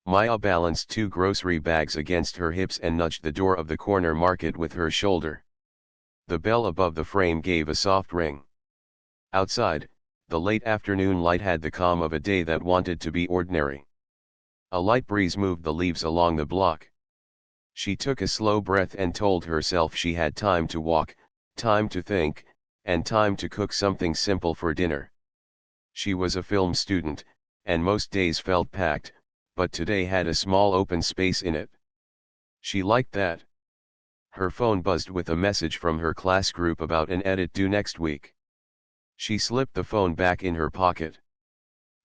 Maya balanced two grocery bags against her hips and nudged the door of the corner market with her shoulder. The bell above the frame gave a soft ring. Outside, the late afternoon light had the calm of a day that wanted to be ordinary. A light breeze moved the leaves along the block. She took a slow breath and told herself she had time to walk, time to think, and time to cook something simple for dinner. She was a film student, and most days felt packed, but today had a small open space in it. She liked that. Her phone buzzed with a message from her class group about an edit due next week. She slipped the phone back in her pocket.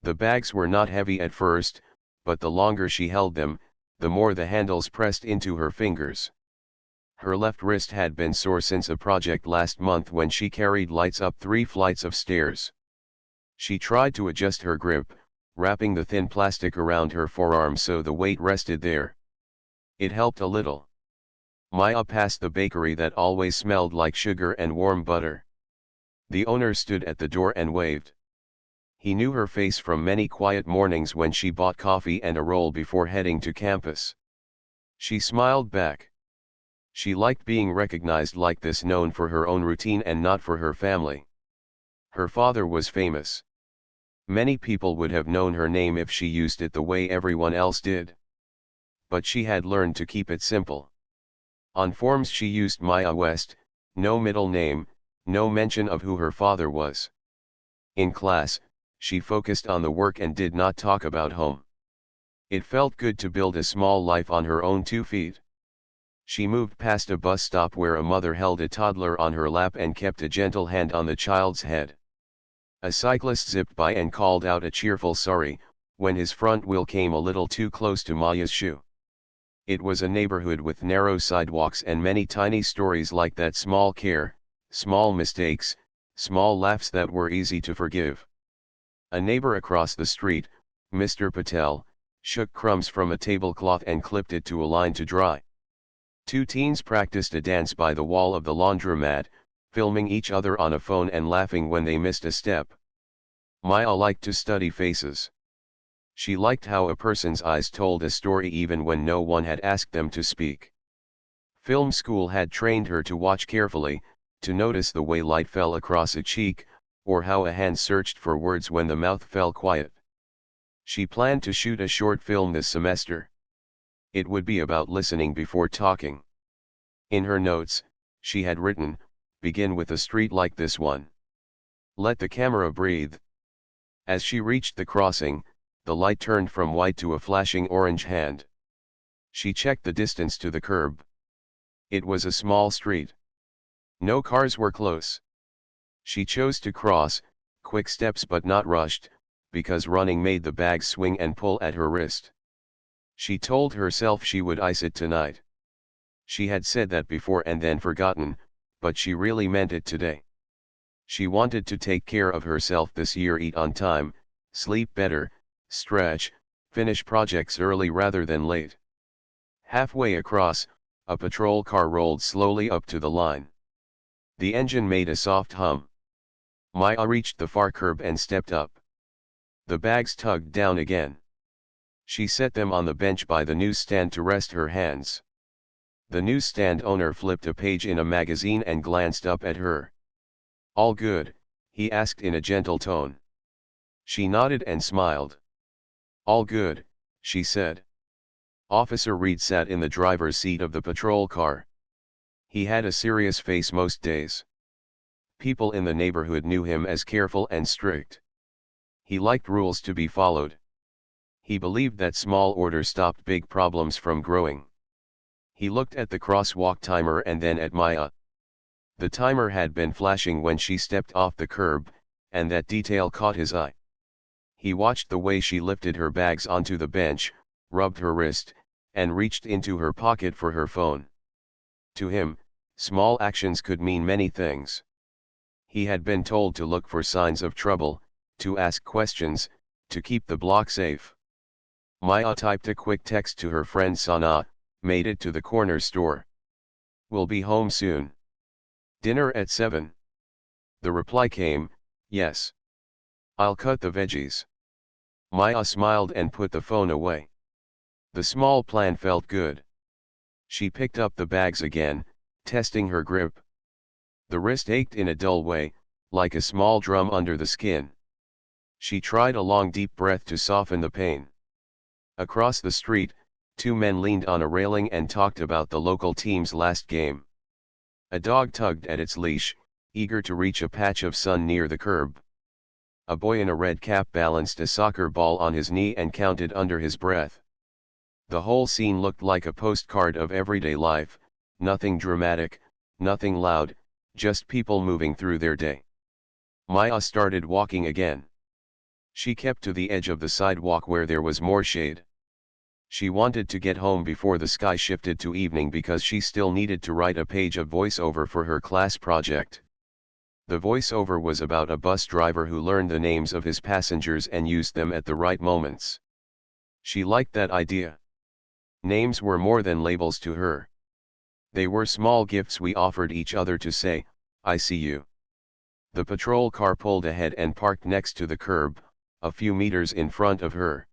The bags were not heavy at first, but the longer she held them, the more the handles pressed into her fingers. Her left wrist had been sore since a project last month when she carried lights up 3 flights of stairs. She tried to adjust her grip, wrapping the thin plastic around her forearm so the weight rested there. It helped a little. Maya passed the bakery that always smelled like sugar and warm butter. The owner stood at the door and waved. He knew her face from many quiet mornings when she bought coffee and a roll before heading to campus. She smiled back. She liked being recognized like this, known for her own routine and not for her family. Her father was famous. Many people would have known her name if she used it the way everyone else did. But she had learned to keep it simple. On forms she used Maya West, no middle name, no mention of who her father was. In class, she focused on the work and did not talk about home. It felt good to build a small life on her own 2 feet. She moved past a bus stop where a mother held a toddler on her lap and kept a gentle hand on the child's head. A cyclist zipped by and called out a cheerful sorry, when his front wheel came a little too close to Maya's shoe. It was a neighborhood with narrow sidewalks and many tiny stories like that: small care, small mistakes, small laughs that were easy to forgive. A neighbor across the street, Mr. Patel, shook crumbs from a tablecloth and clipped it to a line to dry. 2 teens practiced a dance by the wall of the laundromat, filming each other on a phone and laughing when they missed a step. Maya liked to study faces. She liked how a person's eyes told a story even when no one had asked them to speak. Film school had trained her to watch carefully, to notice the way light fell across a cheek, or how a hand searched for words when the mouth fell quiet. She planned to shoot a short film this semester. It would be about listening before talking. In her notes, she had written, "Begin with a street like this one. Let the camera breathe." As she reached the crossing, the light turned from white to a flashing orange hand. She checked the distance to the curb. It was a small street. No cars were close. She chose to cross, quick steps but not rushed, because running made the bags swing and pull at her wrist. She told herself she would ice it tonight. She had said that before and then forgotten, but she really meant it today. She wanted to take care of herself this year: eat on time, sleep better, stretch, finish projects early rather than late. Halfway across, a patrol car rolled slowly up to the line. The engine made a soft hum. Maya reached the far curb and stepped up. The bags tugged down again. She set them on the bench by the newsstand to rest her hands. The newsstand owner flipped a page in a magazine and glanced up at her. "All good?" he asked in a gentle tone. She nodded and smiled. "All good," she said. Officer Reed sat in the driver's seat of the patrol car. He had a serious face most days. People in the neighborhood knew him as careful and strict. He liked rules to be followed. He believed that small order stopped big problems from growing. He looked at the crosswalk timer and then at Maya. The timer had been flashing when she stepped off the curb, and that detail caught his eye. He watched the way she lifted her bags onto the bench, rubbed her wrist, and reached into her pocket for her phone. To him, small actions could mean many things. He had been told to look for signs of trouble, to ask questions, to keep the block safe. Maya typed a quick text to her friend Sana, "Made it to the corner store. We'll be home soon. Dinner at 7. The reply came, "Yes. I'll cut the veggies." Maya smiled and put the phone away. The small plan felt good. She picked up the bags again, testing her grip. The wrist ached in a dull way, like a small drum under the skin. She tried a long deep breath to soften the pain. Across the street, two men leaned on a railing and talked about the local team's last game. A dog tugged at its leash, eager to reach a patch of sun near the curb. A boy in a red cap balanced a soccer ball on his knee and counted under his breath. The whole scene looked like a postcard of everyday life, nothing dramatic, nothing loud, just people moving through their day. Maya started walking again. She kept to the edge of the sidewalk where there was more shade. She wanted to get home before the sky shifted to evening because she still needed to write a page of voiceover for her class project. The voiceover was about a bus driver who learned the names of his passengers and used them at the right moments. She liked that idea. Names were more than labels to her. They were small gifts we offered each other to say, "I see you." The patrol car pulled ahead and parked next to the curb, a few meters in front of her.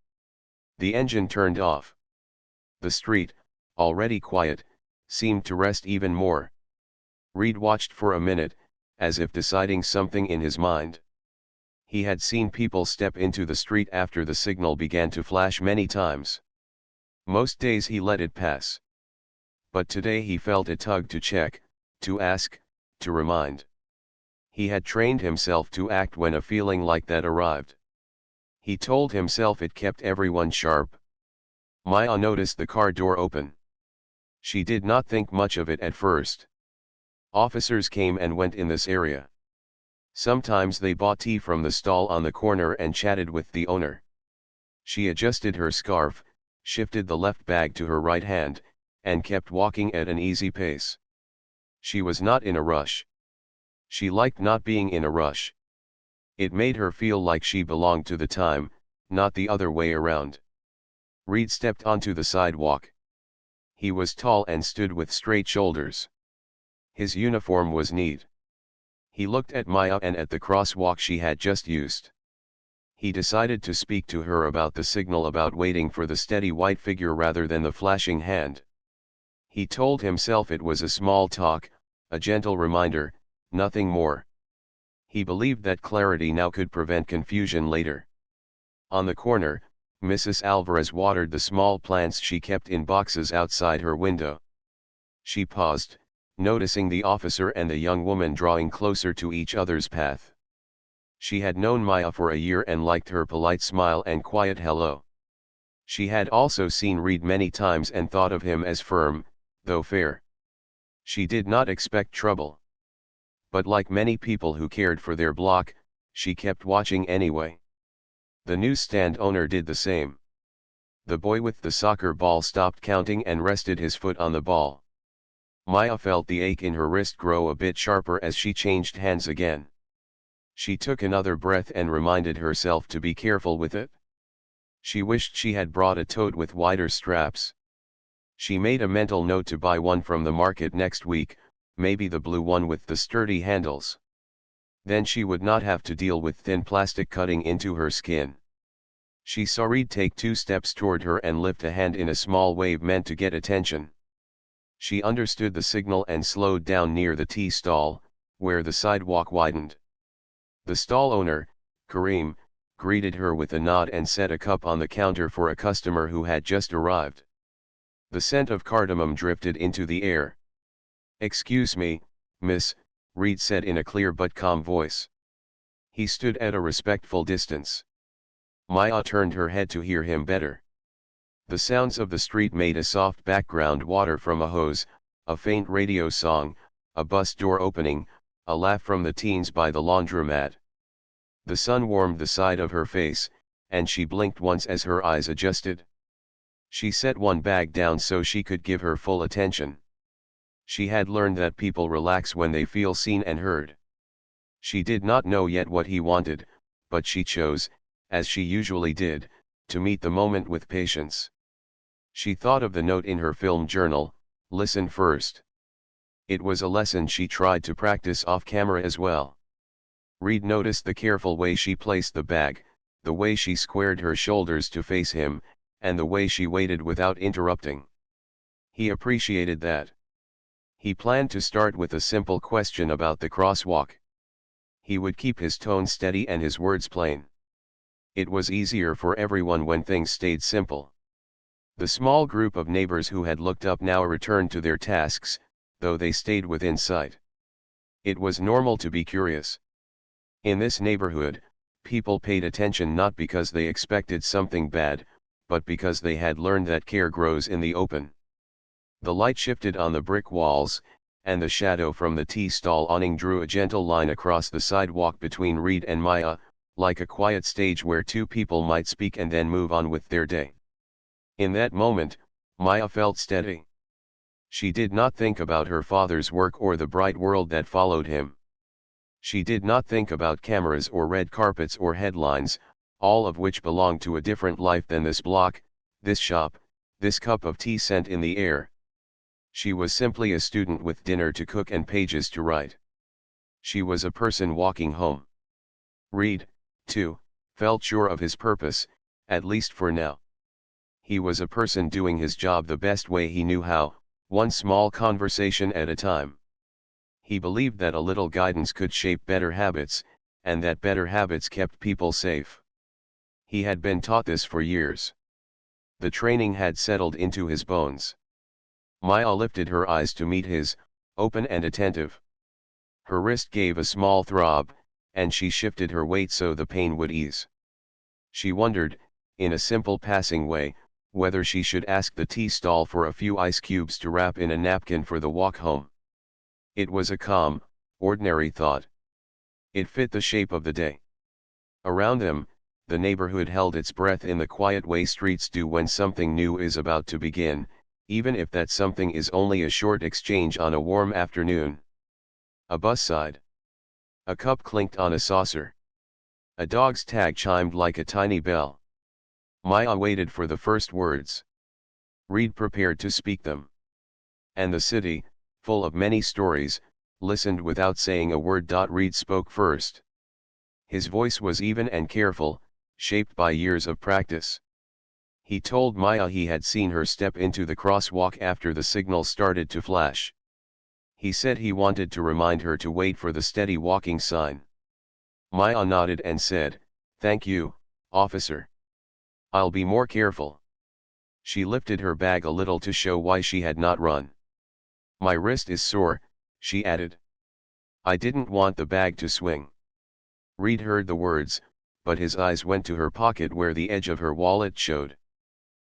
The engine turned off. The street, already quiet, seemed to rest even more. Reed watched for a minute, as if deciding something in his mind. He had seen people step into the street after the signal began to flash many times. Most days he let it pass. But today he felt a tug to check, to ask, to remind. He had trained himself to act when a feeling like that arrived. He told himself it kept everyone sharp. Maya noticed the car door open. She did not think much of it at first. Officers came and went in this area. Sometimes they bought tea from the stall on the corner and chatted with the owner. She adjusted her scarf, shifted the left bag to her right hand, and kept walking at an easy pace. She was not in a rush. She liked not being in a rush. It made her feel like she belonged to the time, not the other way around. Reed stepped onto the sidewalk. He was tall and stood with straight shoulders. His uniform was neat. He looked at Maya and at the crosswalk she had just used. He decided to speak to her about the signal, about waiting for the steady white figure rather than the flashing hand. He told himself it was a small talk, a gentle reminder, nothing more. He believed that clarity now could prevent confusion later. On the corner, Mrs. Alvarez watered the small plants she kept in boxes outside her window. She paused, noticing the officer and the young woman drawing closer to each other's path. She had known Maya for a year and liked her polite smile and quiet hello. She had also seen Reed many times and thought of him as firm, though fair. She did not expect trouble. But like many people who cared for their block, she kept watching anyway. The newsstand owner did the same. The boy with the soccer ball stopped counting and rested his foot on the ball. Maya felt the ache in her wrist grow a bit sharper as she changed hands again. She took another breath and reminded herself to be careful with it. She wished she had brought a tote with wider straps. She made a mental note to buy one from the market next week, maybe the blue one with the sturdy handles. Then she would not have to deal with thin plastic cutting into her skin. She saw Reed take 2 steps toward her and lift a hand in a small wave meant to get attention. She understood the signal and slowed down near the tea stall, where the sidewalk widened. The stall owner, Kareem, greeted her with a nod and set a cup on the counter for a customer who had just arrived. The scent of cardamom drifted into the air. "Excuse me, miss," Reed said in a clear but calm voice. He stood at a respectful distance. Maya turned her head to hear him better. The sounds of the street made a soft background water from a hose, a faint radio song, a bus door opening, a laugh from the teens by the laundromat. The sun warmed the side of her face, and she blinked once as her eyes adjusted. She set one bag down so she could give her full attention. She had learned that people relax when they feel seen and heard. She did not know yet what he wanted, but she chose, as she usually did, to meet the moment with patience. She thought of the note in her film journal, "Listen first." It was a lesson she tried to practice off camera as well. Reed noticed the careful way she placed the bag, the way she squared her shoulders to face him, and the way she waited without interrupting. He appreciated that. He planned to start with a simple question about the crosswalk. He would keep his tone steady and his words plain. It was easier for everyone when things stayed simple. The small group of neighbors who had looked up now returned to their tasks, though they stayed within sight. It was normal to be curious. In this neighborhood, people paid attention not because they expected something bad, but because they had learned that care grows in the open. The light shifted on the brick walls, and the shadow from the tea stall awning drew a gentle line across the sidewalk between Reed and Maya, like a quiet stage where two people might speak and then move on with their day. In that moment, Maya felt steady. She did not think about her father's work or the bright world that followed him. She did not think about cameras or red carpets or headlines, all of which belonged to a different life than this block, this shop, this cup of tea scent in the air. She was simply a student with dinner to cook and pages to write. She was a person walking home. Reed, too, felt sure of his purpose, at least for now. He was a person doing his job the best way he knew how, one small conversation at a time. He believed that a little guidance could shape better habits, and that better habits kept people safe. He had been taught this for years. The training had settled into his bones. Maya lifted her eyes to meet his, open and attentive. Her wrist gave a small throb, and she shifted her weight so the pain would ease. She wondered, in a simple passing way, whether she should ask the tea stall for a few ice cubes to wrap in a napkin for the walk home. It was a calm, ordinary thought. It fit the shape of the day. Around them, the neighborhood held its breath in the quiet way streets do when something new is about to begin, even if that something is only a short exchange on a warm afternoon. A bus sighed. A cup clinked on a saucer. A dog's tag chimed like a tiny bell. Maya waited for the first words. Reed prepared to speak them. And the city, full of many stories, listened without saying a word. Reed spoke first. His voice was even and careful, shaped by years of practice. He told Maya he had seen her step into the crosswalk after the signal started to flash. He said he wanted to remind her to wait for the steady walking sign. Maya nodded and said, "Thank you, officer. I'll be more careful." She lifted her bag a little to show why she had not run. "My wrist is sore," she added. I didn't want the bag to swing. Reed heard the words, but his eyes went to her pocket where the edge of her wallet showed.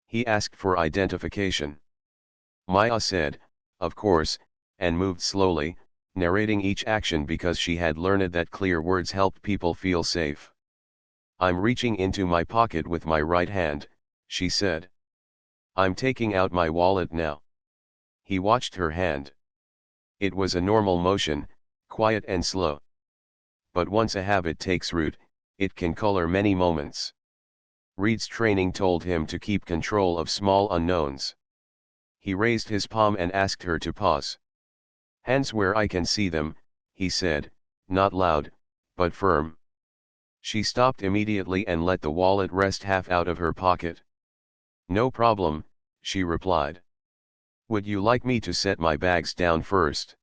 He asked for identification. Maya said, "Of course," and moved slowly, narrating each action because she had learned that clear words helped people feel safe. "I'm reaching into my pocket with my right hand," she said. "I'm taking out my wallet now." He watched her hand. It was a normal motion, quiet and slow. But once a habit takes root, it can color many moments. Reed's training told him to keep control of small unknowns. He raised his palm and asked her to pause. "Hands where I can see them," he said, not loud, but firm. She stopped immediately and let the wallet rest half out of her pocket. "No problem," she replied. "Would you like me to set my bags down first?"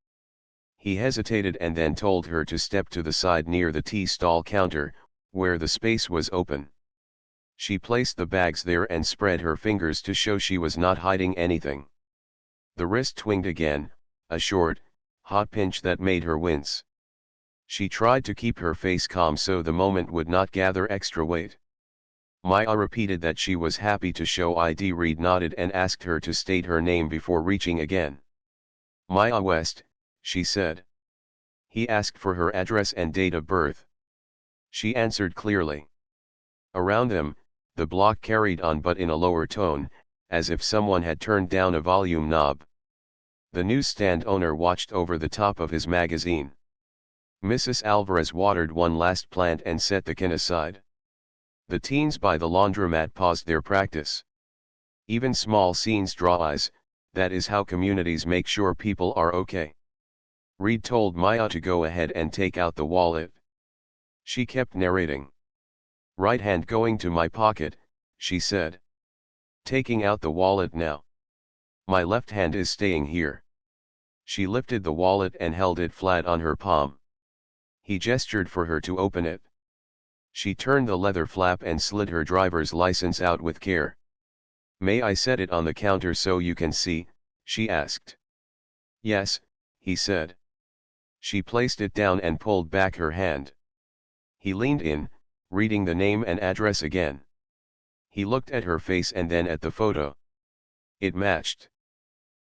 He hesitated and then told her to step to the side near the tea stall counter, where the space was open. She placed the bags there and spread her fingers to show she was not hiding anything. The wrist twinged again, a short, hot pinch that made her wince. She tried to keep her face calm so the moment would not gather extra weight. Maya repeated that she was happy to show ID. Reed nodded and asked her to state her name before reaching again. "Maya West," she said. He asked for her address and date of birth. She answered clearly. Around them, the block carried on but in a lower tone, as if someone had turned down a volume knob. The newsstand owner watched over the top of his magazine. Mrs. Alvarez watered one last plant and set the can aside. The teens by the laundromat paused their practice. Even small scenes draw eyes, that is how communities make sure people are okay. Reed told Maya to go ahead and take out the wallet. She kept narrating. "Right hand going to my pocket," she said. Taking out the wallet now. My left hand is staying here. She lifted the wallet and held it flat on her palm. He gestured for her to open it. She turned the leather flap and slid her driver's license out with care. May I set it on the counter so you can see? She asked. Yes, he said. She placed it down and pulled back her hand. He leaned in, reading the name and address again. He looked at her face and then at the photo. It matched.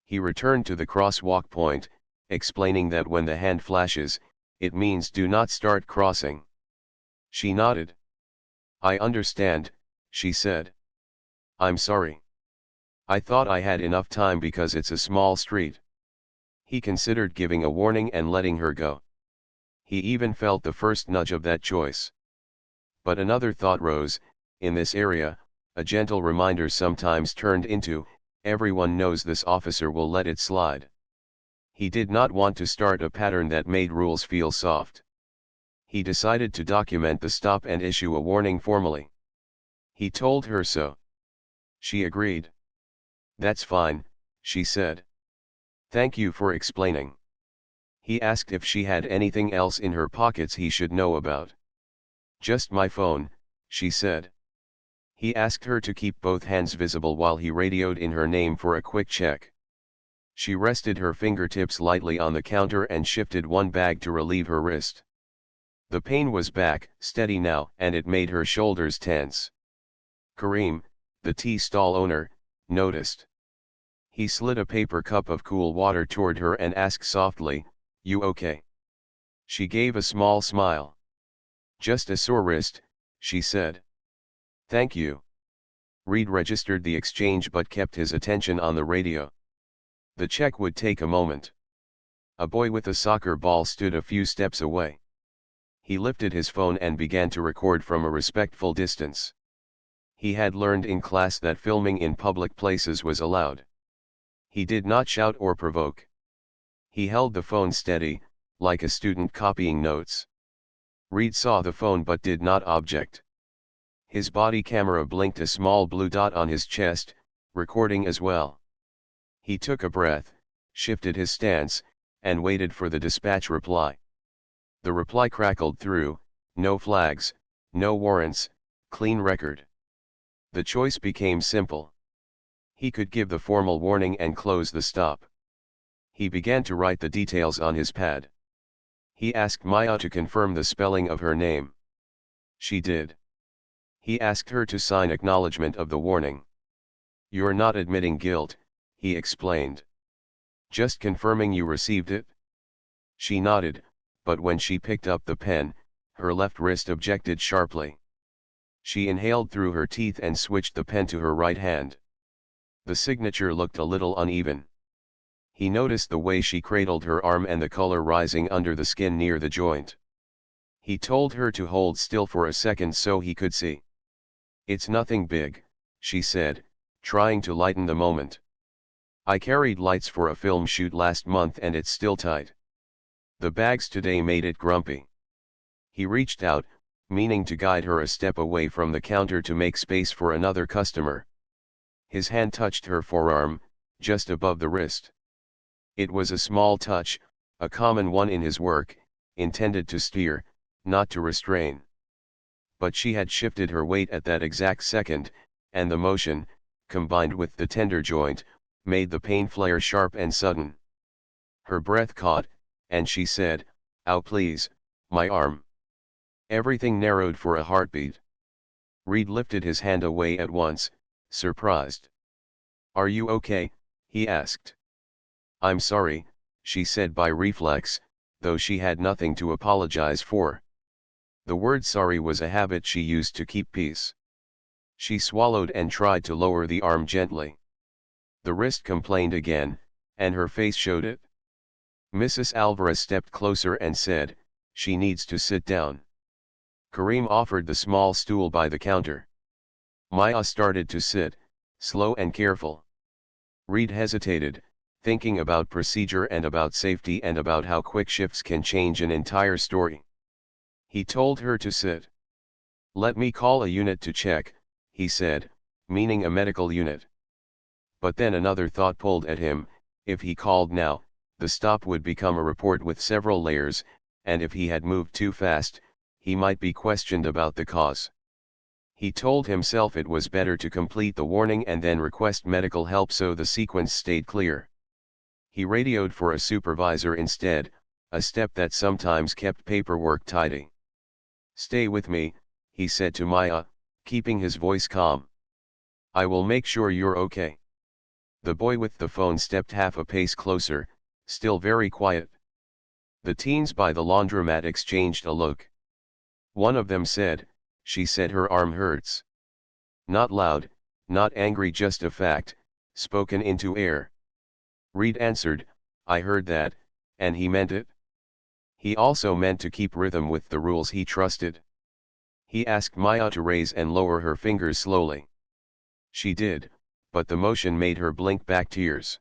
He returned to the crosswalk point, explaining that when the hand flashes, it means do not start crossing. She nodded. I understand, she said. I'm sorry. I thought I had enough time because it's a small street. He considered giving a warning and letting her go. He even felt the first nudge of that choice. But another thought rose, in this area, a gentle reminder sometimes turned into, everyone knows this officer will let it slide. He did not want to start a pattern that made rules feel soft. He decided to document the stop and issue a warning formally. He told her so. She agreed. That's fine, she said. Thank you for explaining. He asked if she had anything else in her pockets he should know about. Just my phone, she said. He asked her to keep both hands visible while he radioed in her name for a quick check. She rested her fingertips lightly on the counter and shifted one bag to relieve her wrist. The pain was back, steady now, and it made her shoulders tense. Kareem, the tea stall owner, noticed. He slid a paper cup of cool water toward her and asked softly, "You okay?" She gave a small smile. "Just a sore wrist," she said. "Thank you." Reed registered the exchange but kept his attention on the radio. The check would take a moment. A boy with a soccer ball stood a few steps away. He lifted his phone and began to record from a respectful distance. He had learned in class that filming in public places was allowed. He did not shout or provoke. He held the phone steady, like a student copying notes. Reed saw the phone but did not object. His body camera blinked a small blue dot on his chest, recording as well. He took a breath, shifted his stance, and waited for the dispatch reply. The reply crackled through, no flags, no warrants, clean record. The choice became simple. He could give the formal warning and close the stop. He began to write the details on his pad. He asked Maya to confirm the spelling of her name. She did. He asked her to sign acknowledgement of the warning. "You're not admitting guilt," he explained. "Just confirming you received it?" She nodded, but when she picked up the pen, her left wrist objected sharply. She inhaled through her teeth and switched the pen to her right hand. The signature looked a little uneven. He noticed the way she cradled her arm and the color rising under the skin near the joint. He told her to hold still for a second so he could see. "It's nothing big," she said, trying to lighten the moment. "I carried lights for a film shoot last month and it's still tight. The bags today made it grumpy." He reached out, meaning to guide her a step away from the counter to make space for another customer. His hand touched her forearm, just above the wrist. It was a small touch, a common one in his work, intended to steer, not to restrain. But she had shifted her weight at that exact second, and the motion, combined with the tender joint, made the pain flare sharp and sudden. Her breath caught, and she said, "Ow, please, my arm." Everything narrowed for a heartbeat. Reed lifted his hand away at once, surprised. "Are you okay?" he asked. "I'm sorry," she said by reflex, though she had nothing to apologize for. The word sorry was a habit she used to keep peace. She swallowed and tried to lower the arm gently. The wrist complained again, and her face showed it. Mrs. Alvarez stepped closer and said, "She needs to sit down." Kareem offered the small stool by the counter. Maya started to sit, slow and careful. Reed hesitated, thinking about procedure and about safety and about how quick shifts can change an entire story. He told her to sit. "Let me call a unit to check," he said, meaning a medical unit. But then another thought pulled at him: if he called now, the stop would become a report with several layers, and if he had moved too fast, he might be questioned about the cause. He told himself it was better to complete the warning and then request medical help so the sequence stayed clear. He radioed for a supervisor instead, a step that sometimes kept paperwork tidy. "Stay with me," he said to Maya, keeping his voice calm. "I will make sure you're okay." The boy with the phone stepped half a pace closer, still very quiet. The teens by the laundromat exchanged a look. One of them said, "She said her arm hurts." Not loud, not angry, just a fact, spoken into air. Reed answered, "I heard that, and he meant it." He also meant to keep rhythm with the rules he trusted. He asked Maya to raise and lower her fingers slowly. She did, but the motion made her blink back tears.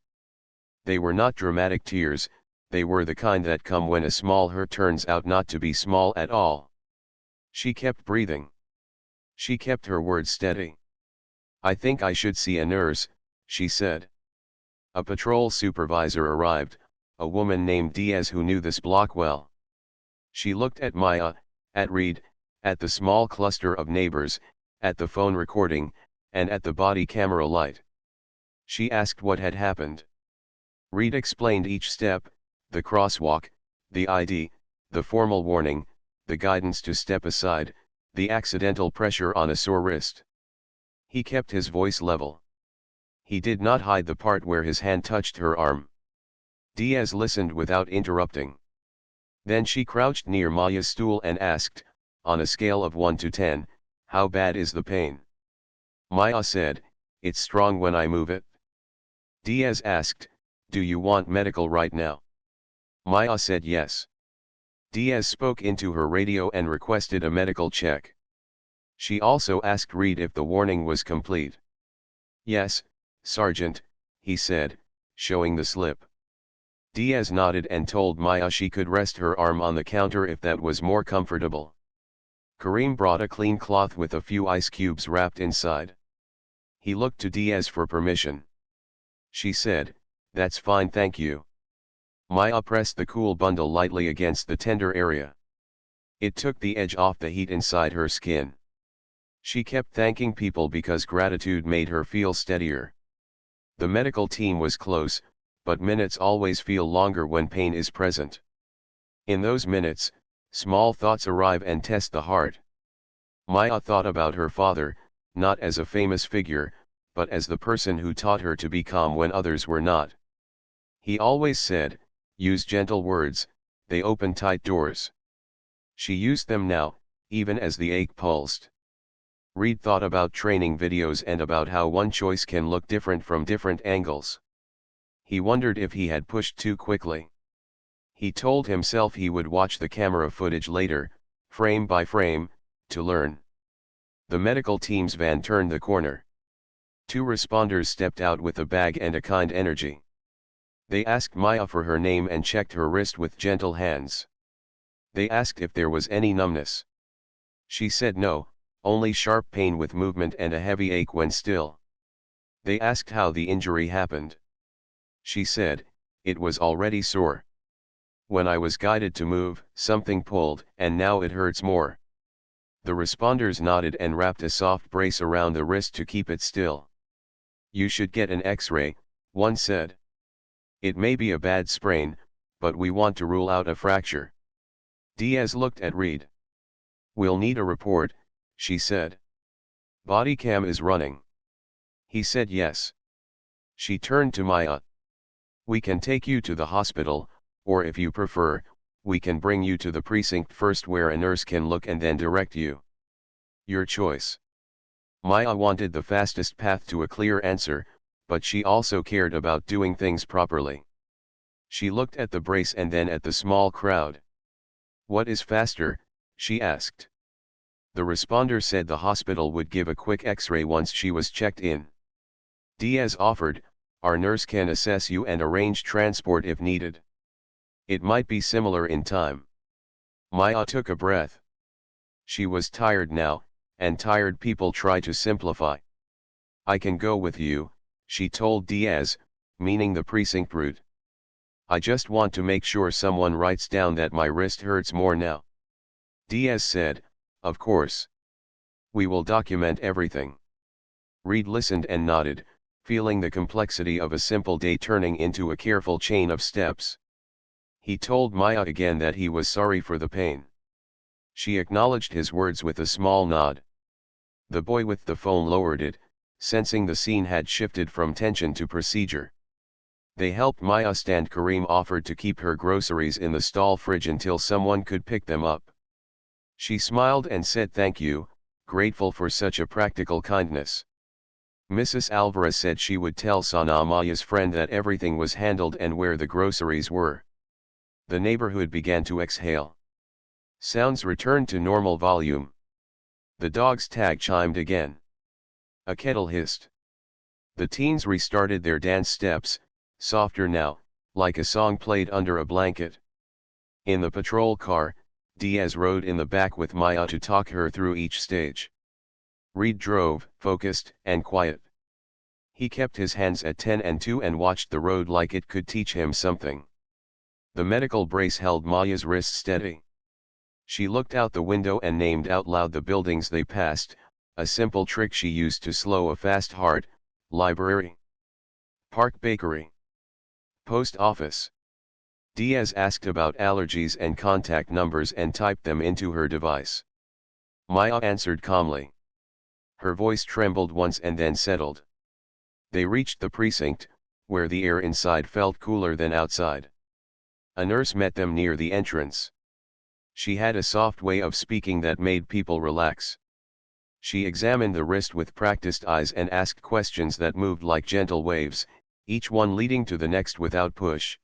They were not dramatic tears, they were the kind that come when a small hurt turns out not to be small at all. She kept breathing. She kept her words steady. "I think I should see a nurse," she said. A patrol supervisor arrived, a woman named Diaz who knew this block well. She looked at Maya, at Reed, at the small cluster of neighbors, at the phone recording, and at the body camera light. She asked what had happened. Reed explained each step: the crosswalk, the ID, the formal warning, the guidance to step aside, the accidental pressure on a sore wrist. He kept his voice level. He did not hide the part where his hand touched her arm. Diaz listened without interrupting. Then she crouched near Maya's stool and asked, on a scale of 1 to 10, "How bad is the pain?" Maya said, "It's strong when I move it." Diaz asked, "Do you want medical right now?" Maya said yes. Diaz spoke into her radio and requested a medical check. She also asked Reed if the warning was complete. "Yes, Sergeant," he said, showing the slip. Diaz nodded and told Maya she could rest her arm on the counter if that was more comfortable. Kareem brought a clean cloth with a few ice cubes wrapped inside. He looked to Diaz for permission. She said, "That's fine, thank you." Maya pressed the cool bundle lightly against the tender area. It took the edge off the heat inside her skin. She kept thanking people because gratitude made her feel steadier. The medical team was close, but minutes always feel longer when pain is present. In those minutes, small thoughts arrive and test the heart. Maya thought about her father, not as a famous figure, but as the person who taught her to be calm when others were not. He always said, "Use gentle words, they open tight doors." She used them now, even as the ache pulsed. Reed thought about training videos and about how one choice can look different from different angles. He wondered if he had pushed too quickly. He told himself he would watch the camera footage later, frame by frame, to learn. The medical team's van turned the corner. Two responders stepped out with a bag and a kind energy. They asked Maya for her name and checked her wrist with gentle hands. They asked if there was any numbness. She said no, only sharp pain with movement and a heavy ache when still. They asked how the injury happened. She said, "It was already sore. When I was guided to move, something pulled, and now it hurts more." The responders nodded and wrapped a soft brace around the wrist to keep it still. "You should get an X-ray," one said. "It may be a bad sprain, but we want to rule out a fracture." Diaz looked at Reed. "We'll need a report," she said. "Body cam is running." He said yes. She turned to Maya. "We can take you to the hospital, or if you prefer, we can bring you to the precinct first where a nurse can look and then direct you. Your choice." Maya wanted the fastest path to a clear answer, but she also cared about doing things properly. She looked at the brace and then at the small crowd. "What is faster?" she asked. The responder said the hospital would give a quick X-ray once she was checked in. Diaz offered, "Our nurse can assess you and arrange transport if needed. It might be similar in time." Maya took a breath. She was tired now, and tired people try to simplify. "I can go with you," she told Diaz, meaning the precinct route. I just want to make sure someone writes down that my wrist hurts more now. Diaz said, of course. We will document everything. Reed listened and nodded, feeling the complexity of a simple day turning into a careful chain of steps. He told Maya again that he was sorry for the pain. She acknowledged his words with a small nod. The boy with the phone lowered it, sensing the scene had shifted from tension to procedure. They helped Maya stand. Kareem offered to keep her groceries in the stall fridge until someone could pick them up. She smiled and said thank you, grateful for such a practical kindness. Mrs. Alvarez said she would tell Sana, Maya's friend, that everything was handled and where the groceries were. The neighborhood began to exhale. Sounds returned to normal volume. The dog's tag chimed again. A kettle hissed. The teens restarted their dance steps, softer now, like a song played under a blanket. In the patrol car, Diaz rode in the back with Maya to talk her through each stage. Reed drove, focused and quiet. He kept his hands at 10 and 2 and watched the road like it could teach him something. The medical brace held Maya's wrist steady. She looked out the window and named out loud the buildings they passed, a simple trick she used to slow a fast heart: library, Park Bakery, post office. Diaz asked about allergies and contact numbers and typed them into her device. Maya answered calmly. Her voice trembled once and then settled. They reached the precinct, where the air inside felt cooler than outside. A nurse met them near the entrance. She had a soft way of speaking that made people relax. She examined the wrist with practiced eyes and asked questions that moved like gentle waves, each one leading to the next without push.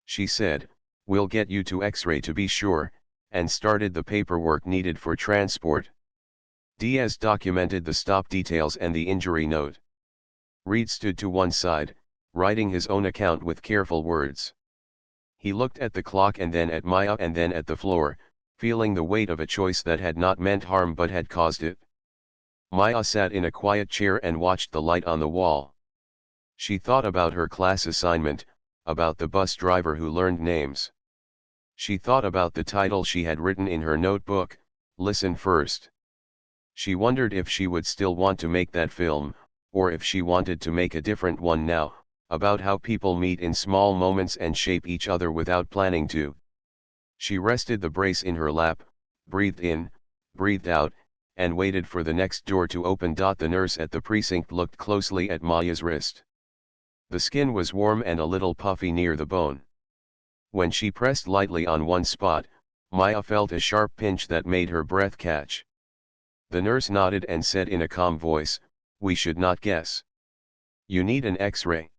She said, "We'll get you to X-ray to be sure," and started the paperwork needed for transport. Diaz documented the stop details and the injury note. Reed stood to one side, writing his own account with careful words. He looked at the clock and then at Maya and then at the floor, feeling the weight of a choice that had not meant harm but had caused it. Maya sat in a quiet chair and watched the light on the wall. She thought about her class assignment, about the bus driver who learned names. She thought about the title she had written in her notebook, "Listen First." She wondered if she would still want to make that film, or if she wanted to make a different one now, about how people meet in small moments and shape each other without planning to. She rested the brace in her lap, breathed in, breathed out, and waited for the next door to open. The nurse at the precinct looked closely at Maya's wrist. The skin was warm and a little puffy near the bone. When she pressed lightly on one spot, Maya felt a sharp pinch that made her breath catch. The nurse nodded and said in a calm voice, "We should not guess. You need an X-ray."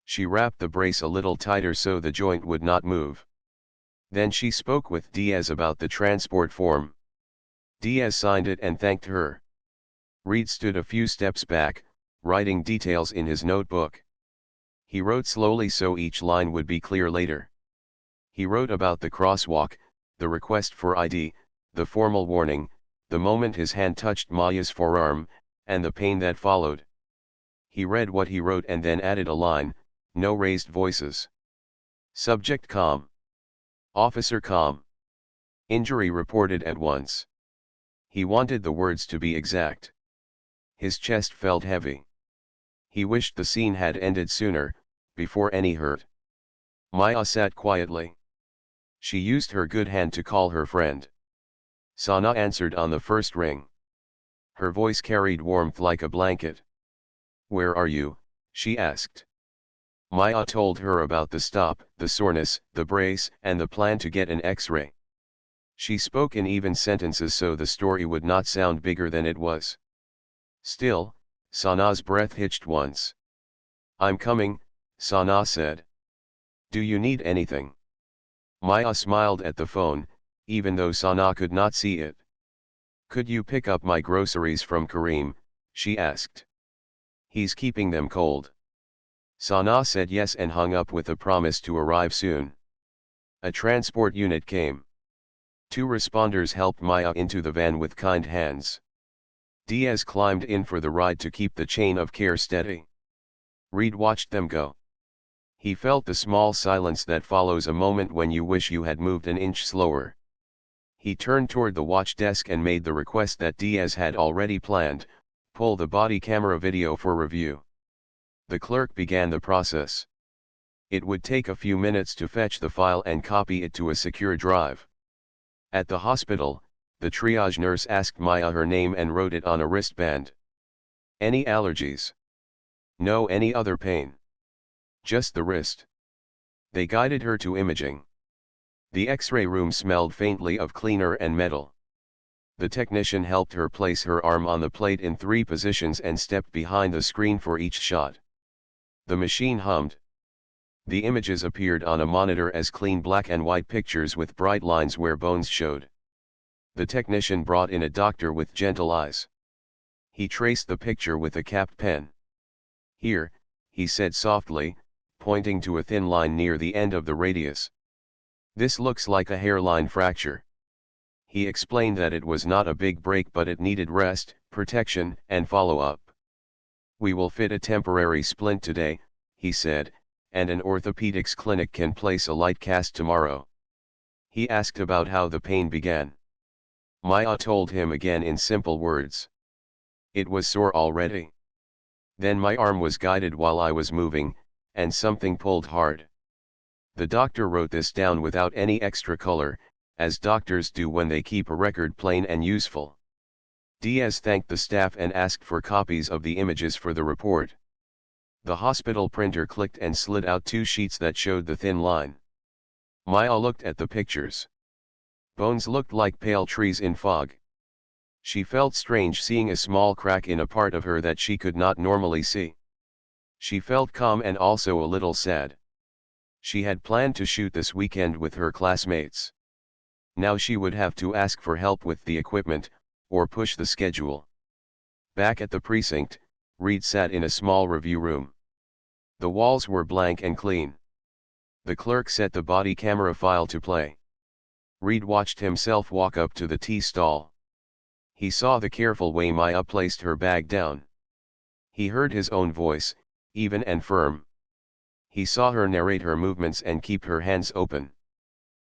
She wrapped the brace a little tighter so the joint would not move. Then she spoke with Diaz about the transport form. Diaz signed it and thanked her. Reed stood a few steps back, writing details in his notebook. He wrote slowly so each line would be clear later. He wrote about the crosswalk, the request for ID, the formal warning, the moment his hand touched Maya's forearm, and the pain that followed. He read what he wrote and then added a line, "No raised voices. Subject calm. Officer calm. Injury reported at once." He wanted the words to be exact. His chest felt heavy. He wished the scene had ended sooner, before any hurt. Maya sat quietly. She used her good hand to call her friend. Sana answered on the first ring. Her voice carried warmth like a blanket. "Where are you?" she asked. Maya told her about the stop, the soreness, the brace, and the plan to get an X-ray. She spoke in even sentences so the story would not sound bigger than it was. Still, Sana's breath hitched once. "I'm coming," Sana said. "Do you need anything?" Maya smiled at the phone, even though Sana could not see it. "Could you pick up my groceries from Kareem?" she asked. "He's keeping them cold." Sana said yes and hung up with a promise to arrive soon. A transport unit came. 2 responders helped Maya into the van with kind hands. Diaz climbed in for the ride to keep the chain of care steady. Reed watched them go. He felt the small silence that follows a moment when you wish you had moved an inch slower. He turned toward the watch desk and made the request that Diaz had already planned: pull the body camera video for review. The clerk began the process. It would take a few minutes to fetch the file and copy it to a secure drive. At the hospital, the triage nurse asked Maya her name and wrote it on a wristband. Any allergies? No. Any other pain? Just the wrist. They guided her to imaging. The X-ray room smelled faintly of cleaner and metal. The technician helped her place her arm on the plate in 3 positions and stepped behind the screen for each shot. The machine hummed. The images appeared on a monitor as clean black and white pictures with bright lines where bones showed. The technician brought in a doctor with gentle eyes. He traced the picture with a capped pen. Here, he said softly, pointing to a thin line near the end of the radius. This looks like a hairline fracture. He explained that it was not a big break, but it needed rest, protection, and follow-up. We will fit a temporary splint today, he said, and an orthopedics clinic can place a light cast tomorrow. He asked about how the pain began. Maya told him again in simple words. It was sore already. Then my arm was guided while I was moving, and something pulled hard. The doctor wrote this down without any extra color, as doctors do when they keep a record plain and useful. Diaz thanked the staff and asked for copies of the images for the report. The hospital printer clicked and slid out 2 sheets that showed the thin line. Maya looked at the pictures. Bones looked like pale trees in fog. She felt strange seeing a small crack in a part of her that she could not normally see. She felt calm and also a little sad. She had planned to shoot this weekend with her classmates. Now she would have to ask for help with the equipment, or push the schedule. Back at the precinct, Reed sat in a small review room. The walls were blank and clean. The clerk set the body camera file to play. Reed watched himself walk up to the tea stall. He saw the careful way Maya placed her bag down. He heard his own voice, even and firm. He saw her narrate her movements and keep her hands open.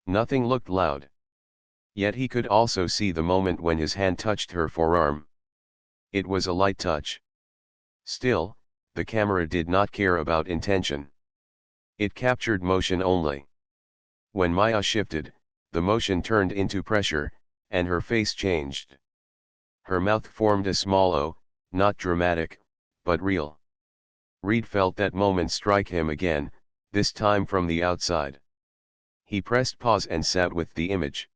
Nothing looked loud. Yet he could also see the moment when his hand touched her forearm. It was a light touch. Still, the camera did not care about intention. It captured motion only. When Maya shifted, the motion turned into pressure, and her face changed. Her mouth formed a small O, not dramatic, but real. Reed felt that moment strike him again, this time from the outside. He pressed pause and sat with the image.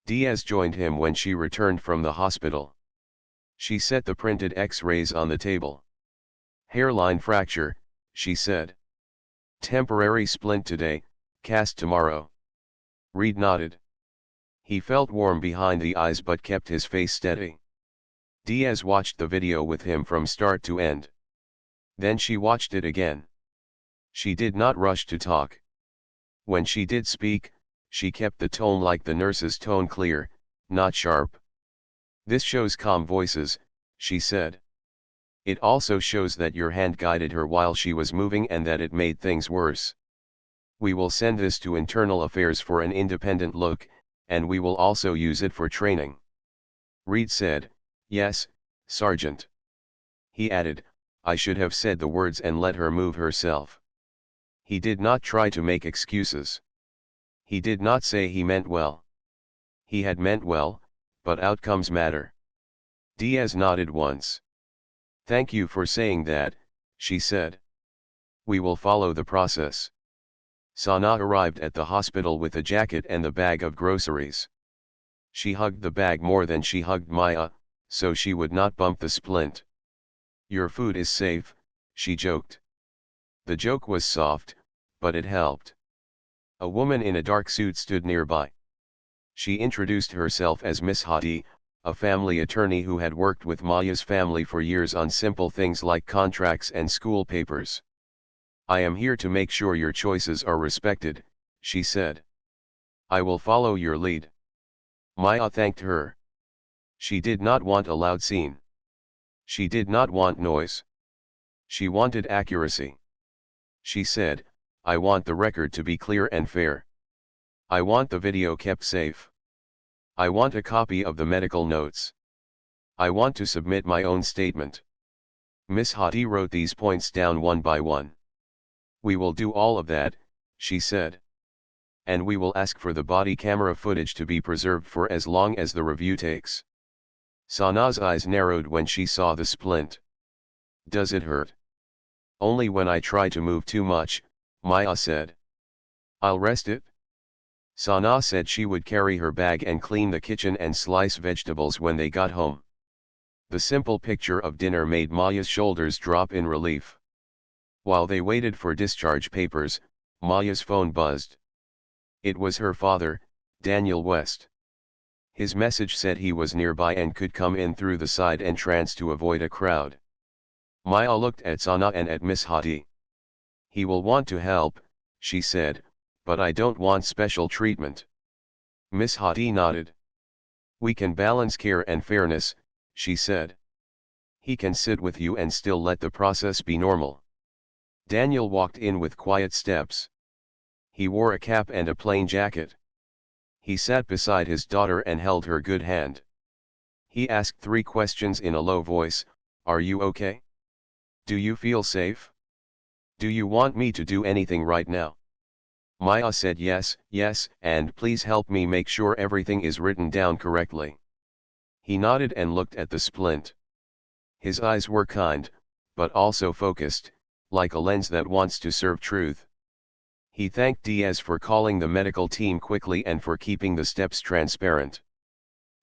Diaz joined him when she returned from the hospital. She set the printed X-rays on the table. Hairline fracture, she said. Temporary splint today, cast tomorrow. Reed nodded. He felt warm behind the eyes but kept his face steady. Diaz watched the video with him from start to end. Then she watched it again. She did not rush to talk. When she did speak, she kept the tone like the nurse's tone, clear, not sharp. This shows calm voices, she said. It also shows that your hand guided her while she was moving and that it made things worse. We will send this to Internal Affairs for an independent look, and we will also use it for training. Reed said, Yes, Sergeant. He added, I should have said the words and let her move herself. He did not try to make excuses. He did not say he meant well. He had meant well, but outcomes matter. Diaz nodded once. Thank you for saying that, she said. We will follow the process. Sana arrived at the hospital with a jacket and the bag of groceries. She hugged the bag more than she hugged Maya, so she would not bump the splint. Your food is safe, she joked. The joke was soft, but it helped. A woman in a dark suit stood nearby. She introduced herself as Miss Hadi, a family attorney who had worked with Maya's family for years on simple things like contracts and school papers. I am here to make sure your choices are respected, she said. I will follow your lead. Maya thanked her. She did not want a loud scene. She did not want noise. She wanted accuracy. She said, "I want the record to be clear and fair. I want the video kept safe. I want a copy of the medical notes. I want to submit my own statement." Miss Hadi wrote these points down one by one. "We will do all of that," she said. "And we will ask for the body camera footage to be preserved for as long as the review takes." Sana's eyes narrowed when she saw the splint. "Does it hurt?" "Only when I try to move too much," Maya said. "I'll rest it." Sana said she would carry her bag and clean the kitchen and slice vegetables when they got home. The simple picture of dinner made Maya's shoulders drop in relief. While they waited for discharge papers, Maya's phone buzzed. It was her father, Daniel West. His message said he was nearby and could come in through the side entrance to avoid a crowd. Maya looked at Sana and at Miss Hadi. "He will want to help," she said, "but I don't want special treatment." Miss Hadi nodded. "We can balance care and fairness," she said. "He can sit with you and still let the process be normal." Daniel walked in with quiet steps. He wore a cap and a plain jacket. He sat beside his daughter and held her good hand. He asked 3 questions in a low voice. "Are you okay? Do you feel safe? Do you want me to do anything right now?" Maya said yes, yes, and please help me make sure everything is written down correctly. He nodded and looked at the splint. His eyes were kind, but also focused, like a lens that wants to serve truth. He thanked Diaz for calling the medical team quickly and for keeping the steps transparent.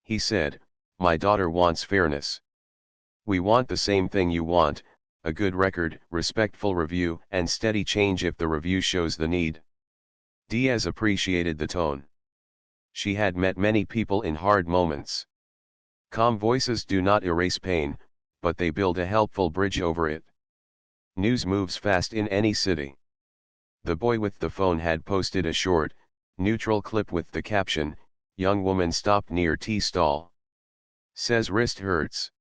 He said, "My daughter wants fairness. We want the same thing you want, a good record, respectful review, and steady change if the review shows the need." Diaz appreciated the tone. She had met many people in hard moments. Calm voices do not erase pain, but they build a helpful bridge over it. News moves fast in any city. The boy with the phone had posted a short, neutral clip with the caption, "Young woman stopped near tea stall. Says wrist hurts.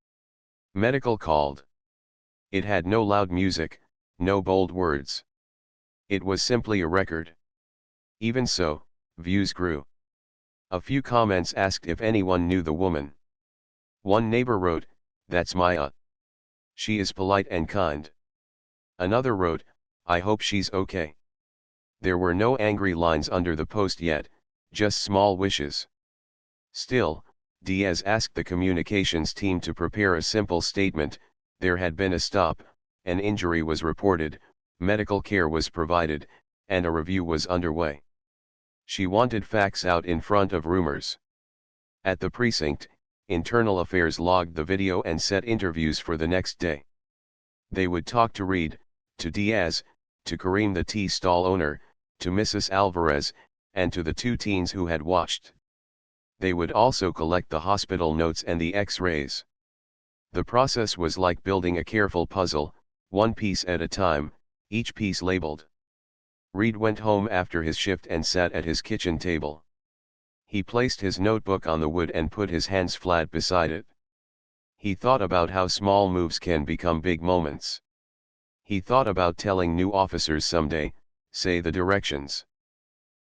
Medical called." It had no loud music, no bold words. It was simply a record. Even so, views grew. A few comments asked if anyone knew the woman. One neighbor wrote, "That's Maya. She is polite and kind." Another wrote, "I hope she's okay." There were no angry lines under the post yet, just small wishes. Still, Diaz asked the communications team to prepare a simple statement: there had been a stop, an injury was reported, medical care was provided, and a review was underway. She wanted facts out in front of rumors. At the precinct, Internal Affairs logged the video and set interviews for the next day. They would talk to Reed, to Diaz, to Kareem the tea stall owner, to Mrs. Alvarez, and to the 2 teens who had watched. They would also collect the hospital notes and the X-rays. The process was like building a careful puzzle, one piece at a time, each piece labeled. Reed went home after his shift and sat at his kitchen table. He placed his notebook on the wood and put his hands flat beside it. He thought about how small moves can become big moments. He thought about telling new officers someday, say the directions.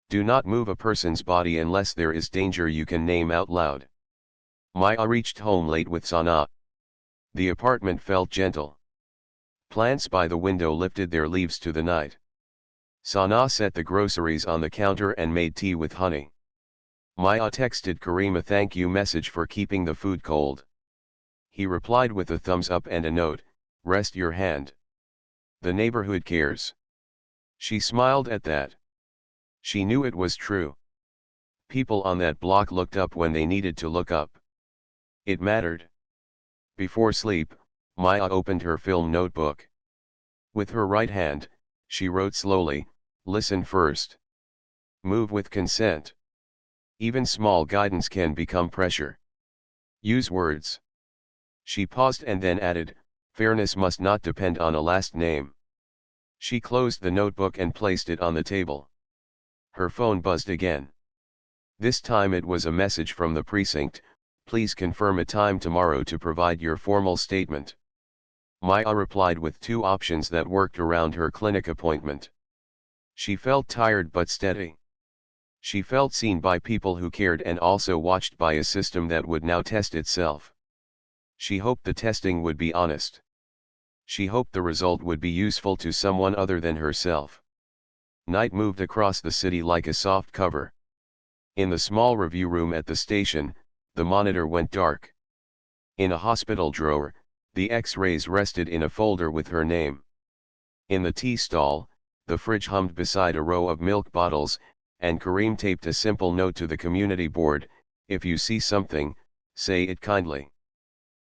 Do not move a person's body unless there is danger you can name out loud. Maya reached home late with Sana. The apartment felt gentle. Plants by the window lifted their leaves to the night. Sana set the groceries on the counter and made tea with honey. Maya texted Kareem a thank you message for keeping the food cold. He replied with a thumbs up and a note, "Rest your hand. The neighborhood cares." She smiled at that. She knew it was true. People on that block looked up when they needed to look up. It mattered. Before sleep, Maya opened her film notebook. With her right hand, she wrote slowly, "Listen first. Move with consent. Even small guidance can become pressure. Use words." She paused and then added, "Fairness must not depend on a last name." She closed the notebook and placed it on the table. Her phone buzzed again. This time it was a message from the precinct: "Please confirm a time tomorrow to provide your formal statement." Maya replied with two options that worked around her clinic appointment. She felt tired but steady. She felt seen by people who cared and also watched by a system that would now test itself. She hoped the testing would be honest. She hoped the result would be useful to someone other than herself. Night moved across the city like a soft cover. In the small review room at the station, the monitor went dark. In a hospital drawer, the X-rays rested in a folder with her name. In the tea stall, the fridge hummed beside a row of milk bottles, and Kareem taped a simple note to the community board: "If you see something, say it kindly."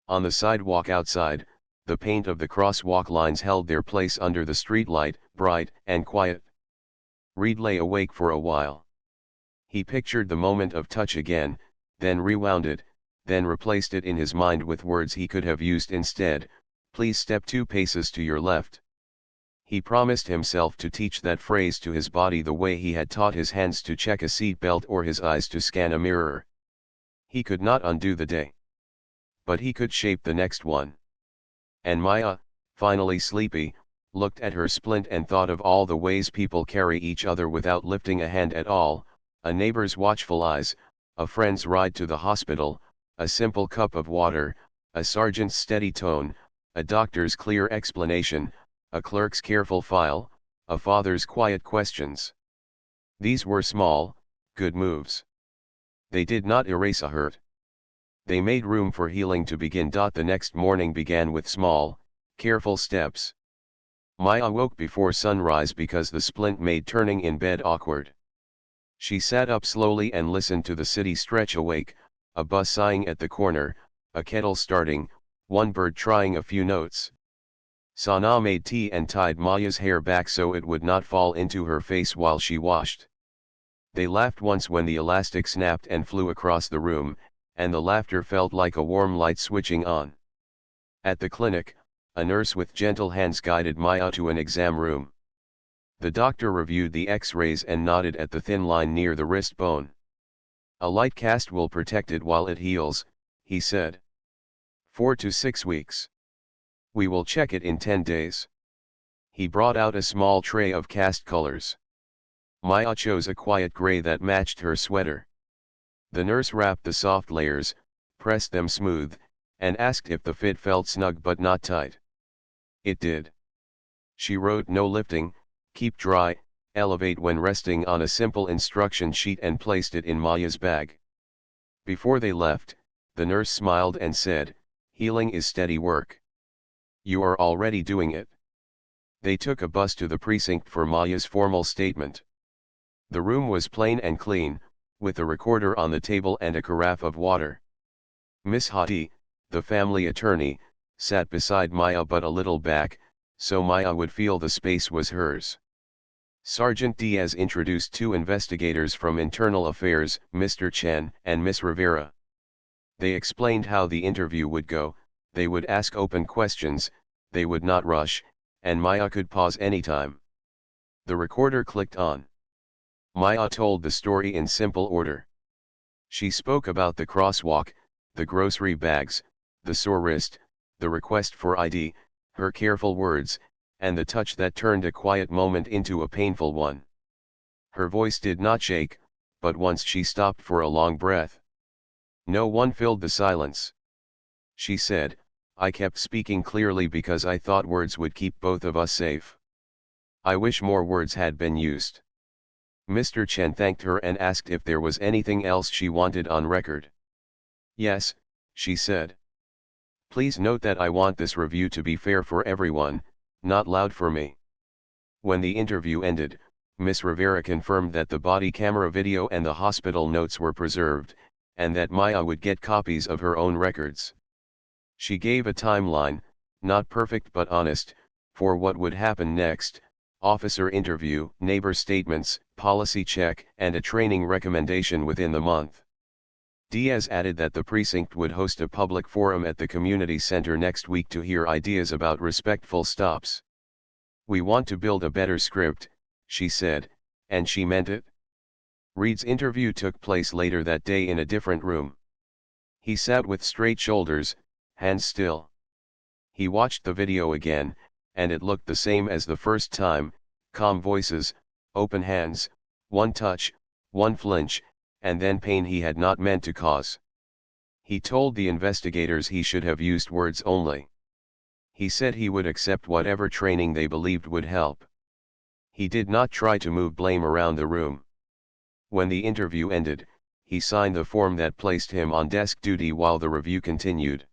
On the sidewalk outside, the paint of the crosswalk lines held their place under the streetlight, bright and quiet. Reed lay awake for a while. He pictured the moment of touch again, then rewound it, then replaced it in his mind with words he could have used instead: "Please step 2 paces to your left." He promised himself to teach that phrase to his body the way he had taught his hands to check a seat belt or his eyes to scan a mirror. He could not undo the day, but he could shape the next one. And Maya, finally sleepy, looked at her splint and thought of all the ways people carry each other without lifting a hand at all: a neighbor's watchful eyes, a friend's ride to the hospital, a simple cup of water, a sergeant's steady tone, a doctor's clear explanation, a clerk's careful file, a father's quiet questions. These were small, good moves. They did not erase a hurt. They made room for healing to begin. The next morning began with small, careful steps. Maya woke before sunrise because the splint made turning in bed awkward. She sat up slowly and listened to the city stretch awake: a bus sighing at the corner, a kettle starting, one bird trying a few notes. Sana made tea and tied Maya's hair back so it would not fall into her face while she washed. They laughed once when the elastic snapped and flew across the room, and the laughter felt like a warm light switching on. At the clinic, a nurse with gentle hands guided Maya to an exam room. The doctor reviewed the X-rays and nodded at the thin line near the wrist bone. "A light cast will protect it while it heals," he said. 4 to 6 weeks. We will check it in 10 days. He brought out a small tray of cast colors. Maya chose a quiet gray that matched her sweater. The nurse wrapped the soft layers, pressed them smooth, and asked if the fit felt snug but not tight. It did. She wrote "no lifting, keep dry, elevate" when resting on a simple instruction sheet and placed it in Maya's bag. Before they left, the nurse smiled and said, "Healing is steady work. You are already doing it." They took a bus to the precinct for Maya's formal statement. The room was plain and clean, with a recorder on the table and a carafe of water. Miss Hadi, the family attorney, sat beside Maya but a little back, so Maya would feel the space was hers. Sergeant Diaz introduced 2 investigators from Internal Affairs, Mr. Chen and Miss Rivera. They explained how the interview would go: they would ask open questions, they would not rush, and Maya could pause anytime. The recorder clicked on. Maya told the story in simple order. She spoke about the crosswalk, the grocery bags, the sore wrist, the request for ID, her careful words, and the touch that turned a quiet moment into a painful one. Her voice did not shake, but once she stopped for a long breath. No one filled the silence. She said, "I kept speaking clearly because I thought words would keep both of us safe. I wish more words had been used." Mr. Chen thanked her and asked if there was anything else she wanted on record. "Yes," she said. "Please note that I want this review to be fair for everyone, not loud for me." When the interview ended, Miss Rivera confirmed that the body camera video and the hospital notes were preserved, and that Maya would get copies of her own records. She gave a timeline, not perfect but honest, for what would happen next: officer interview, neighbor statements, policy check, and a training recommendation within the month. Diaz added that the precinct would host a public forum at the community center next week to hear ideas about respectful stops. "We want to build a better script," she said, and she meant it. Reed's interview took place later that day in a different room. He sat with straight shoulders, hands still. He watched the video again, and it looked the same as the first time: calm voices, open hands, one touch, one flinch, and then pain he had not meant to cause. He told the investigators he should have used words only. He said he would accept whatever training they believed would help. He did not try to move blame around the room. When the interview ended, he signed the form that placed him on desk duty while the review continued.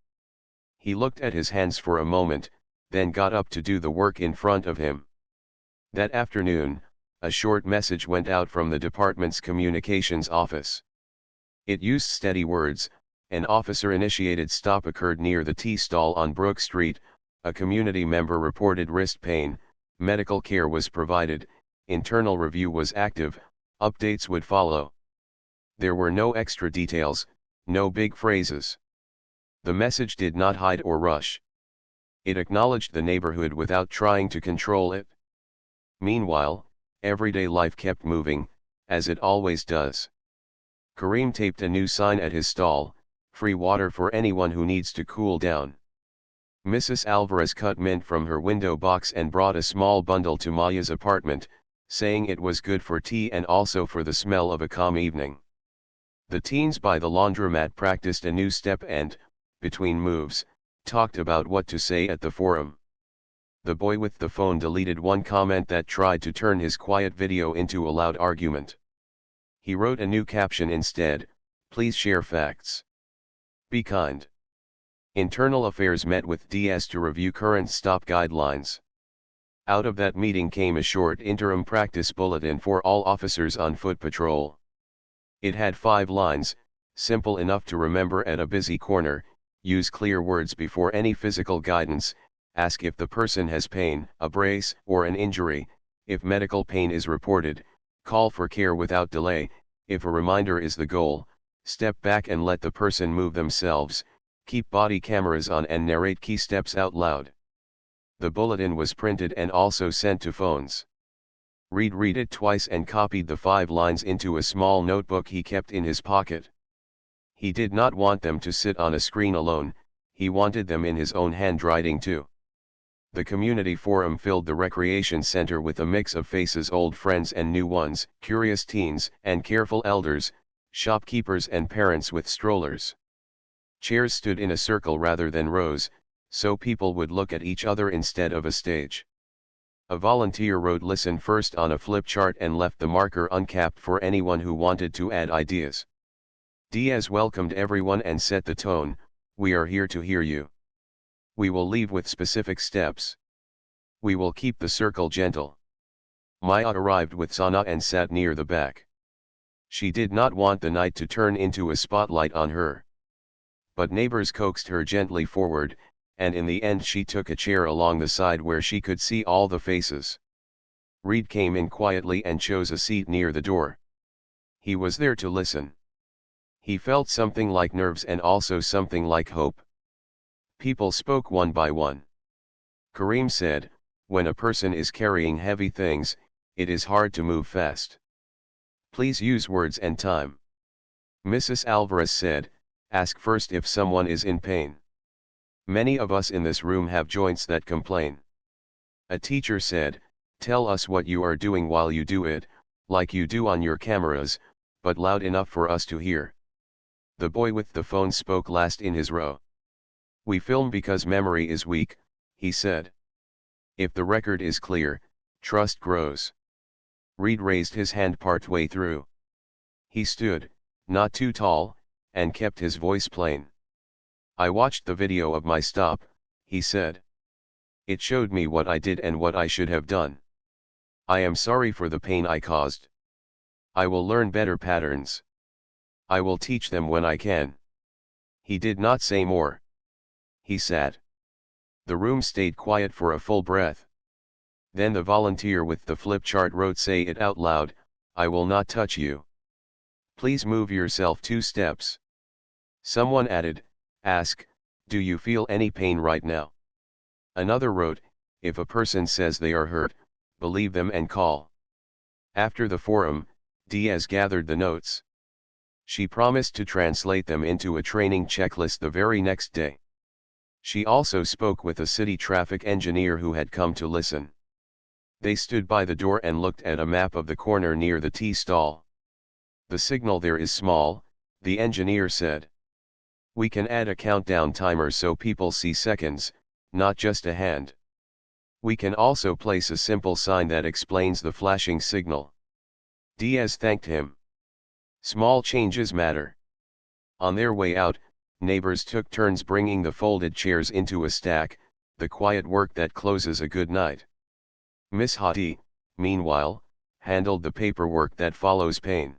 He looked at his hands for a moment, then got up to do the work in front of him. That afternoon, a short message went out from the department's communications office. It used steady words: an officer-initiated stop occurred near the tea stall on Brook Street, a community member reported wrist pain, medical care was provided, internal review was active, updates would follow. There were no extra details, no big phrases. The message did not hide or rush. It acknowledged the neighborhood without trying to control it. Meanwhile, everyday life kept moving, as it always does. Kareem taped a new sign at his stall: free water for anyone who needs to cool down. Mrs. Alvarez cut mint from her window box and brought a small bundle to Maya's apartment, saying it was good for tea and also for the smell of a calm evening. The teens by the laundromat practiced a new step and, between moves, talked about what to say at the forum. The boy with the phone deleted one comment that tried to turn his quiet video into a loud argument. He wrote a new caption instead: please share facts. Be kind. Internal Affairs met with DS to review current stop guidelines. Out of that meeting came a short interim practice bulletin for all officers on foot patrol. It had 5 lines, simple enough to remember at a busy corner: use clear words before any physical guidance, ask if the person has pain, a brace, or an injury. If medical pain is reported, call for care without delay. If a reminder is the goal, step back and let the person move themselves. Keep body cameras on and narrate key steps out loud. The bulletin was printed and also sent to phones. Read it twice and copied the 5 lines into a small notebook he kept in his pocket. He did not want them to sit on a screen alone, he wanted them in his own handwriting too. The community forum filled the recreation center with a mix of faces: old friends and new ones, curious teens and careful elders, shopkeepers and parents with strollers. Chairs stood in a circle rather than rows, so people would look at each other instead of a stage. A volunteer wrote "listen first" on a flip chart and left the marker uncapped for anyone who wanted to add ideas. Diaz welcomed everyone and set the tone: we are here to hear you. We will leave with specific steps. We will keep the circle gentle. Maya arrived with Sana and sat near the back. She did not want the night to turn into a spotlight on her. But neighbors coaxed her gently forward, and in the end she took a chair along the side where she could see all the faces. Reed came in quietly and chose a seat near the door. He was there to listen. He felt something like nerves and also something like hope. People spoke one by one. Kareem said, when a person is carrying heavy things, it is hard to move fast. Please use words and time. Mrs. Alvarez said, ask first if someone is in pain. Many of us in this room have joints that complain. A teacher said, tell us what you are doing while you do it, like you do on your cameras, but loud enough for us to hear. The boy with the phone spoke last in his row. We film because memory is weak, he said. If the record is clear, trust grows. Reed raised his hand partway through. He stood, not too tall, and kept his voice plain. I watched the video of my stop, he said. It showed me what I did and what I should have done. I am sorry for the pain I caused. I will learn better patterns. I will teach them when I can. He did not say more. He sat. The room stayed quiet for a full breath. Then the volunteer with the flip chart wrote, say it out loud, I will not touch you. Please move yourself 2 steps. Someone added, ask, do you feel any pain right now? Another wrote, if a person says they are hurt, believe them and call. After the forum, Diaz gathered the notes. She promised to translate them into a training checklist the very next day. She also spoke with a city traffic engineer who had come to listen. They stood by the door and looked at a map of the corner near the tea stall. The signal there is small, the engineer said. We can add a countdown timer so people see seconds, not just a hand. We can also place a simple sign that explains the flashing signal. Diaz thanked him. Small changes matter. On their way out, neighbors took turns bringing the folded chairs into a stack, the quiet work that closes a good night. Miss Hati, meanwhile, handled the paperwork that follows pain.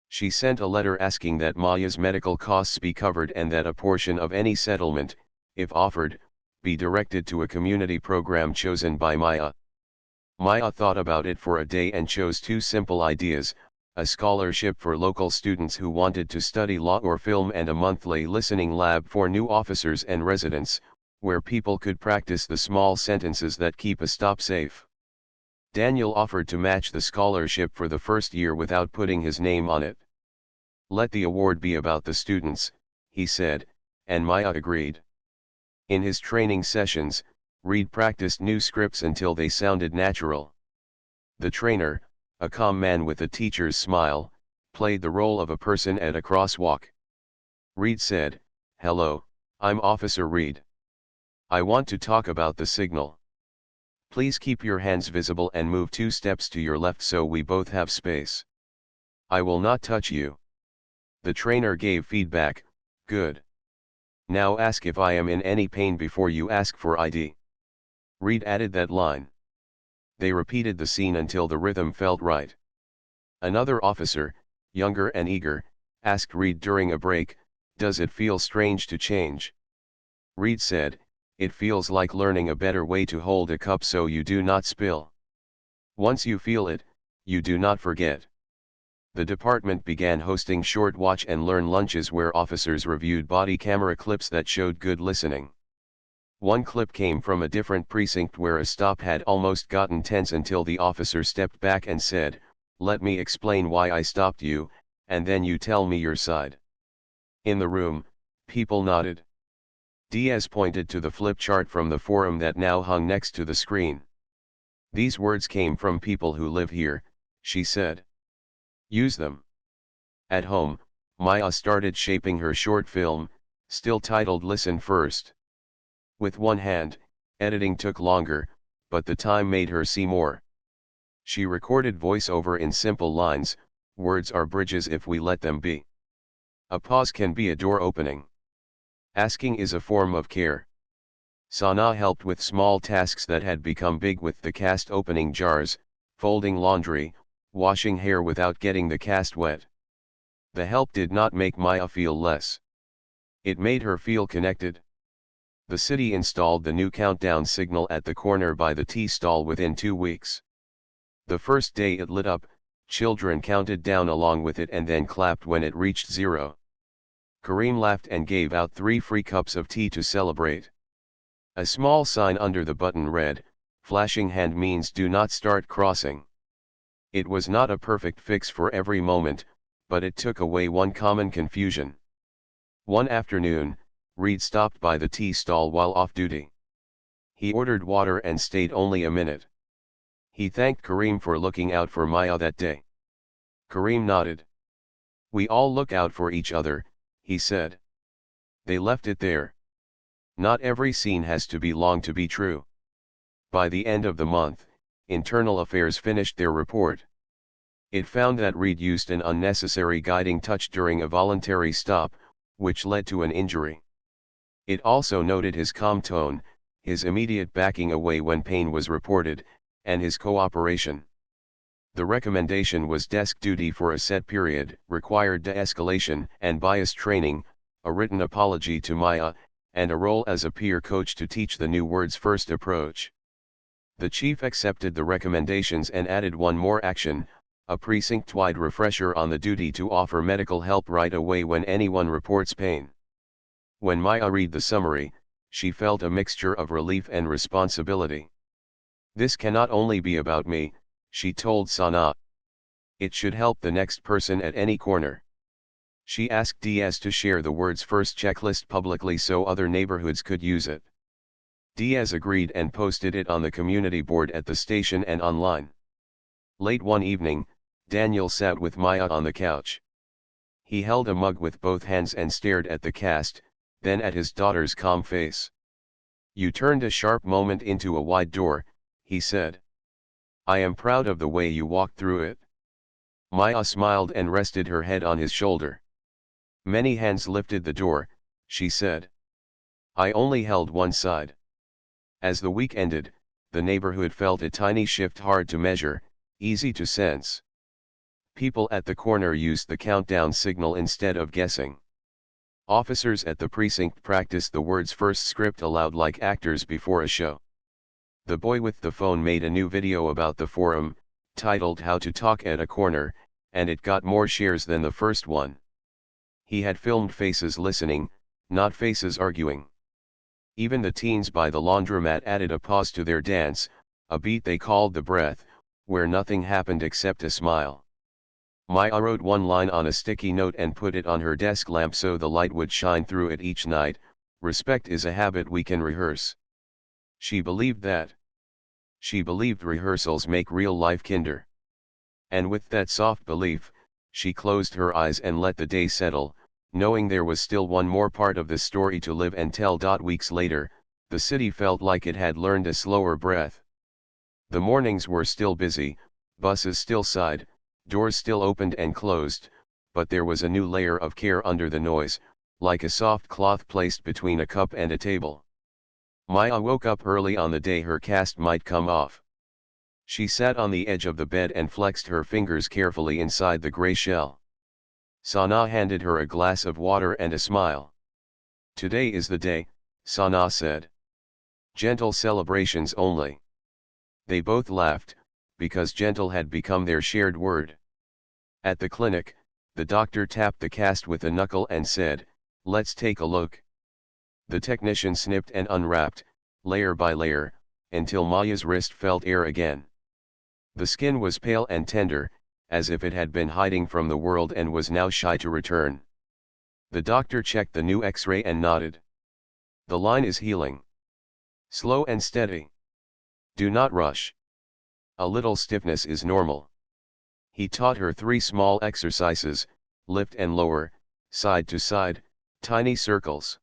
She sent a letter asking that Maya's medical costs be covered and that a portion of any settlement, if offered, be directed to a community program chosen by Maya. Maya thought about it for a day and chose two simple ideas: a scholarship for local students who wanted to study law or film and a monthly listening lab for new officers and residents, where people could practice the small sentences that keep a stop safe. Daniel offered to match the scholarship for the first year without putting his name on it. Let the award be about the students, he said, and Maya agreed. In his training sessions, Reed practiced new scripts until they sounded natural. The trainer, a calm man with a teacher's smile, played the role of a person at a crosswalk. Reed said, "Hello, I'm Officer Reed. I want to talk about the signal. Please keep your hands visible and move 2 steps to your left so we both have space. I will not touch you." The trainer gave feedback, "Good. Now ask if I am in any pain before you ask for ID." Reed added that line. They repeated the scene until the rhythm felt right. Another officer, younger and eager, asked Reed during a break, "Does it feel strange to change?" Reed said, "It feels like learning a better way to hold a cup so you do not spill. Once you feel it, you do not forget." The department began hosting short watch and learn lunches where officers reviewed body camera clips that showed good listening. One clip came from a different precinct where a stop had almost gotten tense until the officer stepped back and said, "Let me explain why I stopped you, and then you tell me your side." In the room, people nodded. Diaz pointed to the flip chart from the forum that now hung next to the screen. "These words came from people who live here," she said. "Use them." At home, Maya started shaping her short film, still titled Listen First. With one hand, editing took longer, but the time made her see more. She recorded voiceover in simple lines: "Words are bridges if we let them be. A pause can be a door opening. Asking is a form of care." Sana helped with small tasks that had become big with the cast: opening jars, folding laundry, washing hair without getting the cast wet. The help did not make Maya feel less. It made her feel connected. The city installed the new countdown signal at the corner by the tea stall within 2 weeks. The first day it lit up, children counted down along with it and then clapped when it reached 0. Kareem laughed and gave out 3 free cups of tea to celebrate. A small sign under the button read, "Flashing hand means do not start crossing." It was not a perfect fix for every moment, but it took away one common confusion. One afternoon, Reed stopped by the tea stall while off duty. He ordered water and stayed only a minute. He thanked Kareem for looking out for Maya that day. Kareem nodded. "We all look out for each other," he said. They left it there. Not every scene has to be long to be true. By the end of the month, Internal Affairs finished their report. It found that Reed used an unnecessary guiding touch during a voluntary stop, which led to an injury. It also noted his calm tone, his immediate backing away when pain was reported, and his cooperation. The recommendation was desk duty for a set period, required de-escalation and bias training, a written apology to Maya, and a role as a peer coach to teach the new words first approach. The chief accepted the recommendations and added one more action: a precinct-wide refresher on the duty to offer medical help right away when anyone reports pain. When Maya read the summary, she felt a mixture of relief and responsibility. "This cannot only be about me," she told Sana. "It should help the next person at any corner." She asked Diaz to share the world's first checklist publicly so other neighborhoods could use it. Diaz agreed and posted it on the community board at the station and online. Late one evening, Daniel sat with Maya on the couch. He held a mug with both hands and stared at the cast, then at his daughter's calm face. "You turned a sharp moment into a wide door," he said. "I am proud of the way you walked through it." Maya smiled and rested her head on his shoulder. "Many hands lifted the door," she said. "I only held one side." As the week ended, the neighborhood felt a tiny shift, hard to measure, easy to sense. People at the corner used the countdown signal instead of guessing. Officers at the precinct practiced the words first script aloud like actors before a show. The boy with the phone made a new video about the forum, titled "How to Talk at a Corner," and it got more shares than the first one. He had filmed faces listening, not faces arguing. Even the teens by the laundromat added a pause to their dance, a beat they called the breath, where nothing happened except a smile. Maya wrote one line on a sticky note and put it on her desk lamp so the light would shine through it each night: "Respect is a habit we can rehearse." She believed that. She believed rehearsals make real life kinder. And with that soft belief, she closed her eyes and let the day settle, knowing there was still one more part of the story to live and tell. Weeks later, the city felt like it had learned a slower breath. The mornings were still busy, buses still sighed, doors still opened and closed, but there was a new layer of care under the noise, like a soft cloth placed between a cup and a table. Maya woke up early on the day her cast might come off. She sat on the edge of the bed and flexed her fingers carefully inside the gray shell. Sana handed her a glass of water and a smile. "Today is the day," Sana said. "Gentle celebrations only." They both laughed, because gentle had become their shared word. At the clinic, the doctor tapped the cast with a knuckle and said, "Let's take a look." The technician snipped and unwrapped, layer by layer, until Maya's wrist felt air again. The skin was pale and tender, as if it had been hiding from the world and was now shy to return. The doctor checked the new X-ray and nodded. "The line is healing. Slow and steady. Do not rush. A little stiffness is normal." He taught her 3 small exercises: lift and lower, side to side, tiny circles.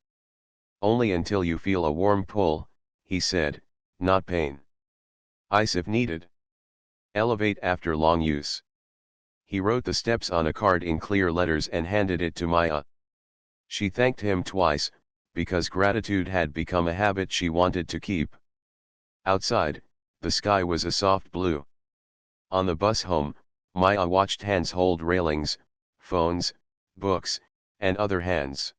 "Only until you feel a warm pull," he said, "not pain. Ice if needed. Elevate after long use." He wrote the steps on a card in clear letters and handed it to Maya. She thanked him twice, because gratitude had become a habit she wanted to keep. Outside, the sky was a soft blue. On the bus home, Maya watched hands hold railings, phones, books, and other hands.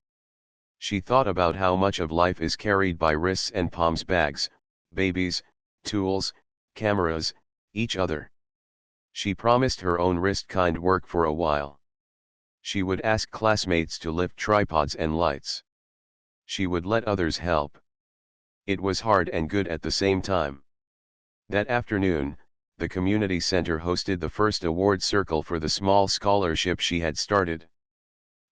She thought about how much of life is carried by wrists and palms: bags, babies, tools, cameras, each other. She promised her own wrist kind work for a while. She would ask classmates to lift tripods and lights. She would let others help. It was hard and good at the same time. That afternoon, the community center hosted the first award circle for the small scholarship she had started.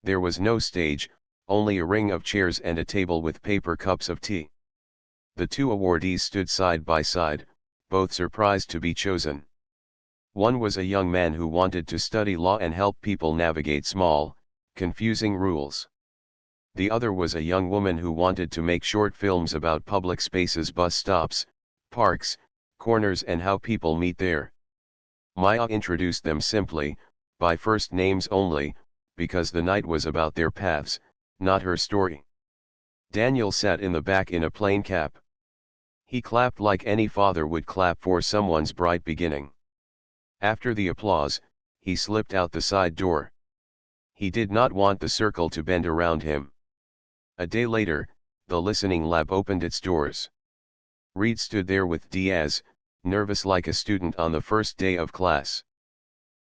There was no stage, only a ring of chairs and a table with paper cups of tea. The 2 awardees stood side by side, both surprised to be chosen. One was a young man who wanted to study law and help people navigate small, confusing rules. The other was a young woman who wanted to make short films about public spaces: bus stops, parks, corners, and how people meet there. Maya introduced them simply, by first names only, because the night was about their paths, not her story. Daniel sat in the back in a plain cap. He clapped like any father would clap for someone's bright beginning. After the applause, he slipped out the side door. He did not want the circle to bend around him. A day later, the listening lab opened its doors. Reed stood there with Diaz, nervous like a student on the first day of class.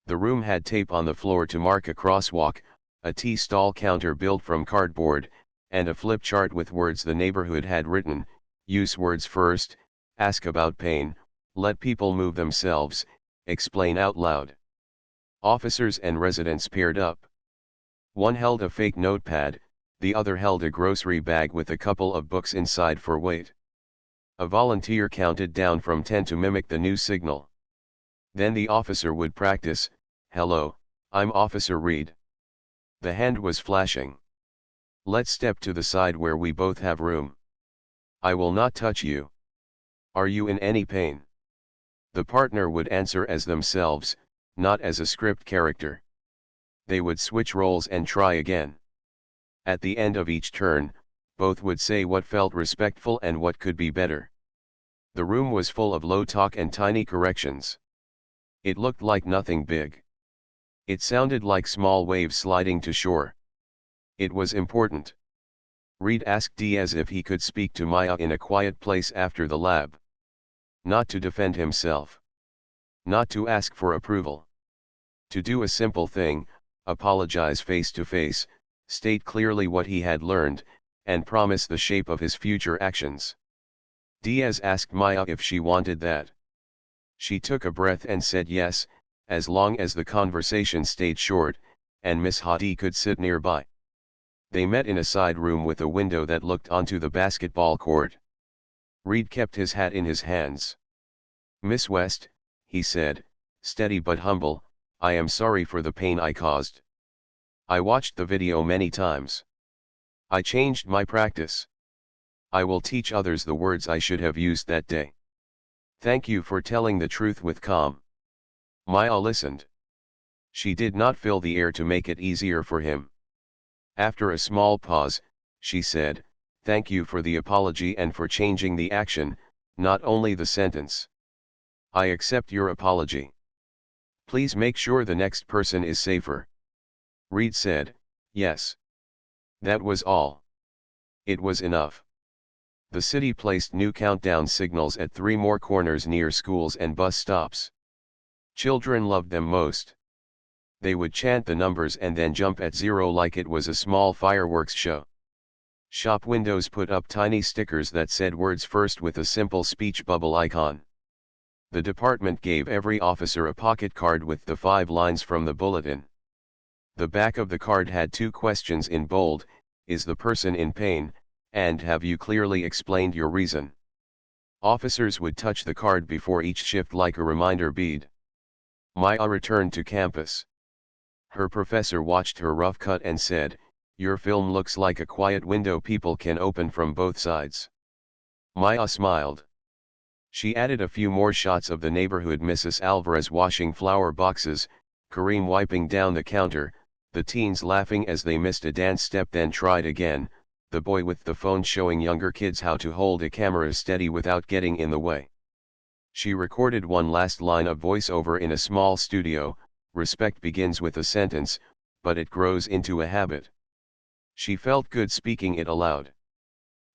The room had tape on the floor to mark a crosswalk, a tea stall counter built from cardboard, and a flip chart with words the neighborhood had written: use words first, ask about pain, let people move themselves, explain out loud. Officers and residents paired up. One held a fake notepad, the other held a grocery bag with a couple of books inside for weight. A volunteer counted down from 10 to mimic the new signal. Then the officer would practice, "Hello, I'm Officer Reed." The hand was flashing. "Let's step to the side where we both have room. I will not touch you. Are you in any pain?" The partner would answer as themselves, not as a script character. They would switch roles and try again. At the end of each turn, both would say what felt respectful and what could be better. The room was full of low talk and tiny corrections. It looked like nothing big. It sounded like small waves sliding to shore. It was important. Reed asked Diaz if he could speak to Maya in a quiet place after the lab. Not to defend himself. Not to ask for approval. To do a simple thing, apologize face to face, state clearly what he had learned, and promise the shape of his future actions. Diaz asked Maya if she wanted that. She took a breath and said yes, as long as the conversation stayed short, and Miss Hadi could sit nearby. They met in a side room with a window that looked onto the basketball court. Reed kept his hat in his hands. "Miss West," he said, steady but humble, "I am sorry for the pain I caused. I watched the video many times. I changed my practice. I will teach others the words I should have used that day. Thank you for telling the truth with calm." Maya listened. She did not fill the air to make it easier for him. After a small pause, she said, "Thank you for the apology and for changing the action, not only the sentence. I accept your apology. Please make sure the next person is safer." Reed said, "Yes." That was all. It was enough. The city placed new countdown signals at 3 more corners near schools and bus stops. Children loved them most. They would chant the numbers and then jump at 0 like it was a small fireworks show. Shop windows put up tiny stickers that said words first with a simple speech bubble icon. The department gave every officer a pocket card with the 5 lines from the bulletin. The back of the card had 2 questions in bold: "Is the person in pain?" and "Have you clearly explained your reason?" Officers would touch the card before each shift like a reminder bead. Maya returned to campus. Her professor watched her rough cut and said, "Your film looks like a quiet window people can open from both sides." Maya smiled. She added a few more shots of the neighborhood: Mrs. Alvarez washing flower boxes, Kareem wiping down the counter, the teens laughing as they missed a dance step then tried again, the boy with the phone showing younger kids how to hold a camera steady without getting in the way. She recorded one last line of voiceover in a small studio: "Respect begins with a sentence, but it grows into a habit." She felt good speaking it aloud.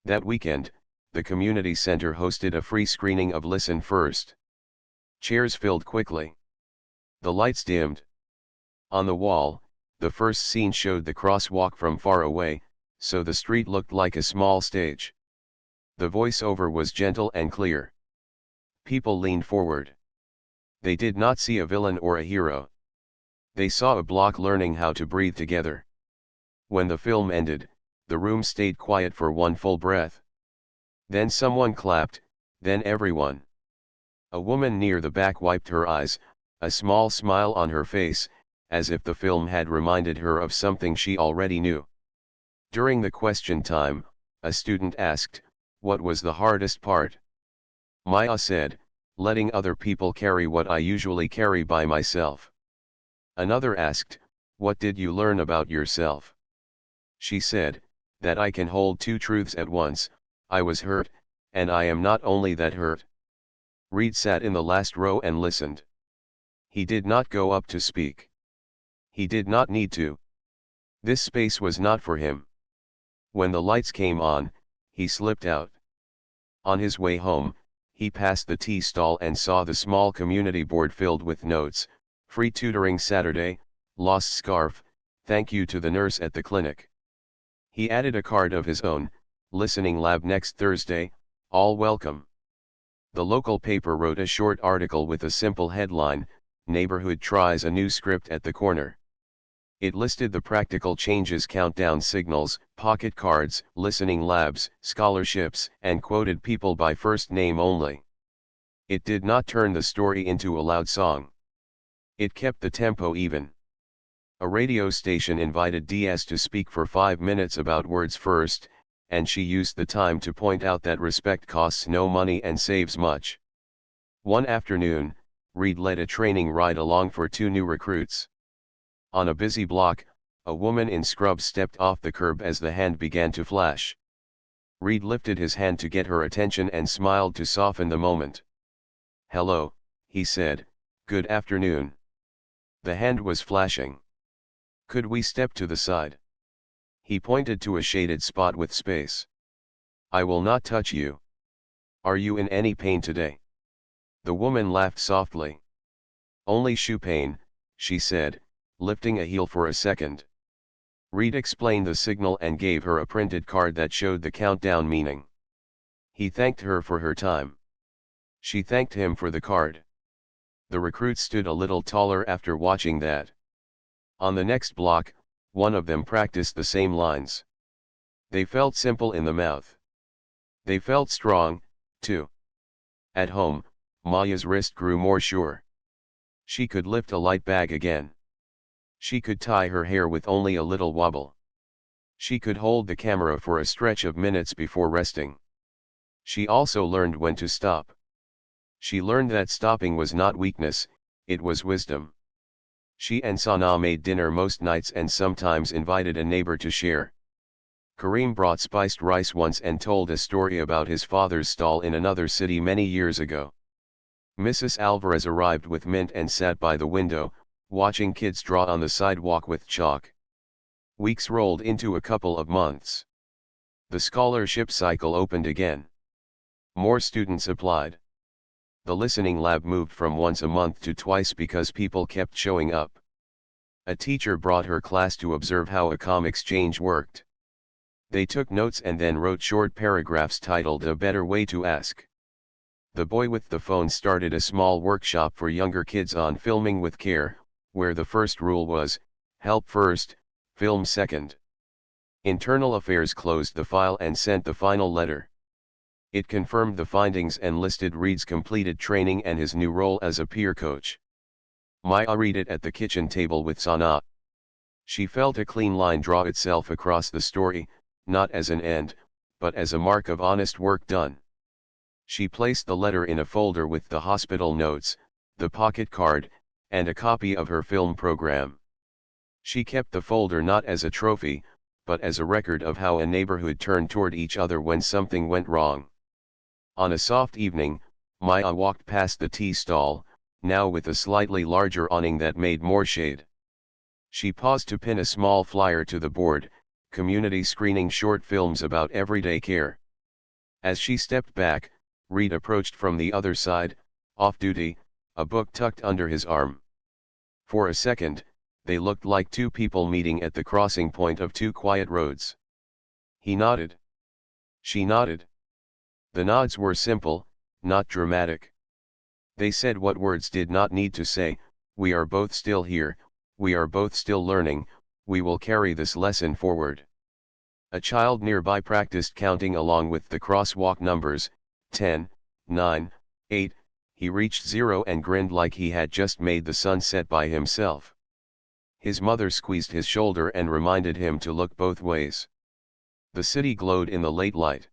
That weekend, the community center hosted a free screening of Listen First. Chairs filled quickly. The lights dimmed. On the wall, the first scene showed the crosswalk from far away, so the street looked like a small stage. The voiceover was gentle and clear. People leaned forward. They did not see a villain or a hero. They saw a block learning how to breathe together. When the film ended, the room stayed quiet for one full breath. Then someone clapped, then everyone. A woman near the back wiped her eyes, a small smile on her face, as if the film had reminded her of something she already knew. During the question time, a student asked, "What was the hardest part?" Maya said, "Letting other people carry what I usually carry by myself." Another asked, "What did you learn about yourself?" She said, "That I can hold 2 truths at once: I was hurt, and I am not only that hurt." Reed sat in the last row and listened. He did not go up to speak. He did not need to. This space was not for him. When the lights came on, he slipped out. On his way home, he passed the tea stall and saw the small community board filled with notes: "Free tutoring Saturday, lost scarf, thank you to the nurse at the clinic." He added a card of his own: "Listening lab next Thursday, all welcome." The local paper wrote a short article with a simple headline: "Neighborhood tries a new script at the corner." It listed the practical changes: countdown signals, pocket cards, listening labs, scholarships, and quoted people by first name only. It did not turn the story into a loud song. It kept the tempo even. A radio station invited DS to speak for 5 minutes about words first, and she used the time to point out that respect costs no money and saves much. One afternoon, Reed led a training ride along for 2 new recruits. On a busy block, a woman in scrubs stepped off the curb as the hand began to flash. Reed lifted his hand to get her attention and smiled to soften the moment. "Hello," he said, "good afternoon." The hand was flashing. "Could we step to the side?" He pointed to a shaded spot with space. "I will not touch you. Are you in any pain today?" The woman laughed softly. "Only shoe pain," she said, lifting a heel for a second. Reed explained the signal and gave her a printed card that showed the countdown meaning. He thanked her for her time. She thanked him for the card. The recruit stood a little taller after watching that. On the next block, one of them practiced the same lines. They felt simple in the mouth. They felt strong, too. At home, Maya's wrist grew more sure. She could lift a light bag again. She could tie her hair with only a little wobble. She could hold the camera for a stretch of minutes before resting. She also learned when to stop. She learned that stopping was not weakness, it was wisdom. She and Sana made dinner most nights and sometimes invited a neighbor to share. Kareem brought spiced rice once and told a story about his father's stall in another city many years ago. Mrs. Alvarez arrived with mint and sat by the window, watching kids draw on the sidewalk with chalk. Weeks rolled into a couple of months. The scholarship cycle opened again. More students applied. The listening lab moved from once a month to twice because people kept showing up. A teacher brought her class to observe how a comm exchange worked. They took notes and then wrote short paragraphs titled "A Better Way to Ask." The boy with the phone started a small workshop for younger kids on filming with care, where the first rule was, help first, film second. Internal Affairs closed the file and sent the final letter. It confirmed the findings and listed Reed's completed training and his new role as a peer coach. Maya read it at the kitchen table with Sana. She felt a clean line draw itself across the story, not as an end, but as a mark of honest work done. She placed the letter in a folder with the hospital notes, the pocket card, and a copy of her film program. She kept the folder not as a trophy, but as a record of how a neighborhood turned toward each other when something went wrong. On a soft evening, Maya walked past the tea stall, now with a slightly larger awning that made more shade. She paused to pin a small flyer to the board, community screening short films about everyday care. As she stepped back, Reed approached from the other side, off-duty, a book tucked under his arm. For a second, they looked like two people meeting at the crossing point of two quiet roads. He nodded. She nodded. The nods were simple, not dramatic. They said what words did not need to say: we are both still here, we are both still learning, we will carry this lesson forward. A child nearby practiced counting along with the crosswalk numbers, 10, 9, 8, he reached 0 and grinned like he had just made the sun set by himself. His mother squeezed his shoulder and reminded him to look both ways. The city glowed in the late light.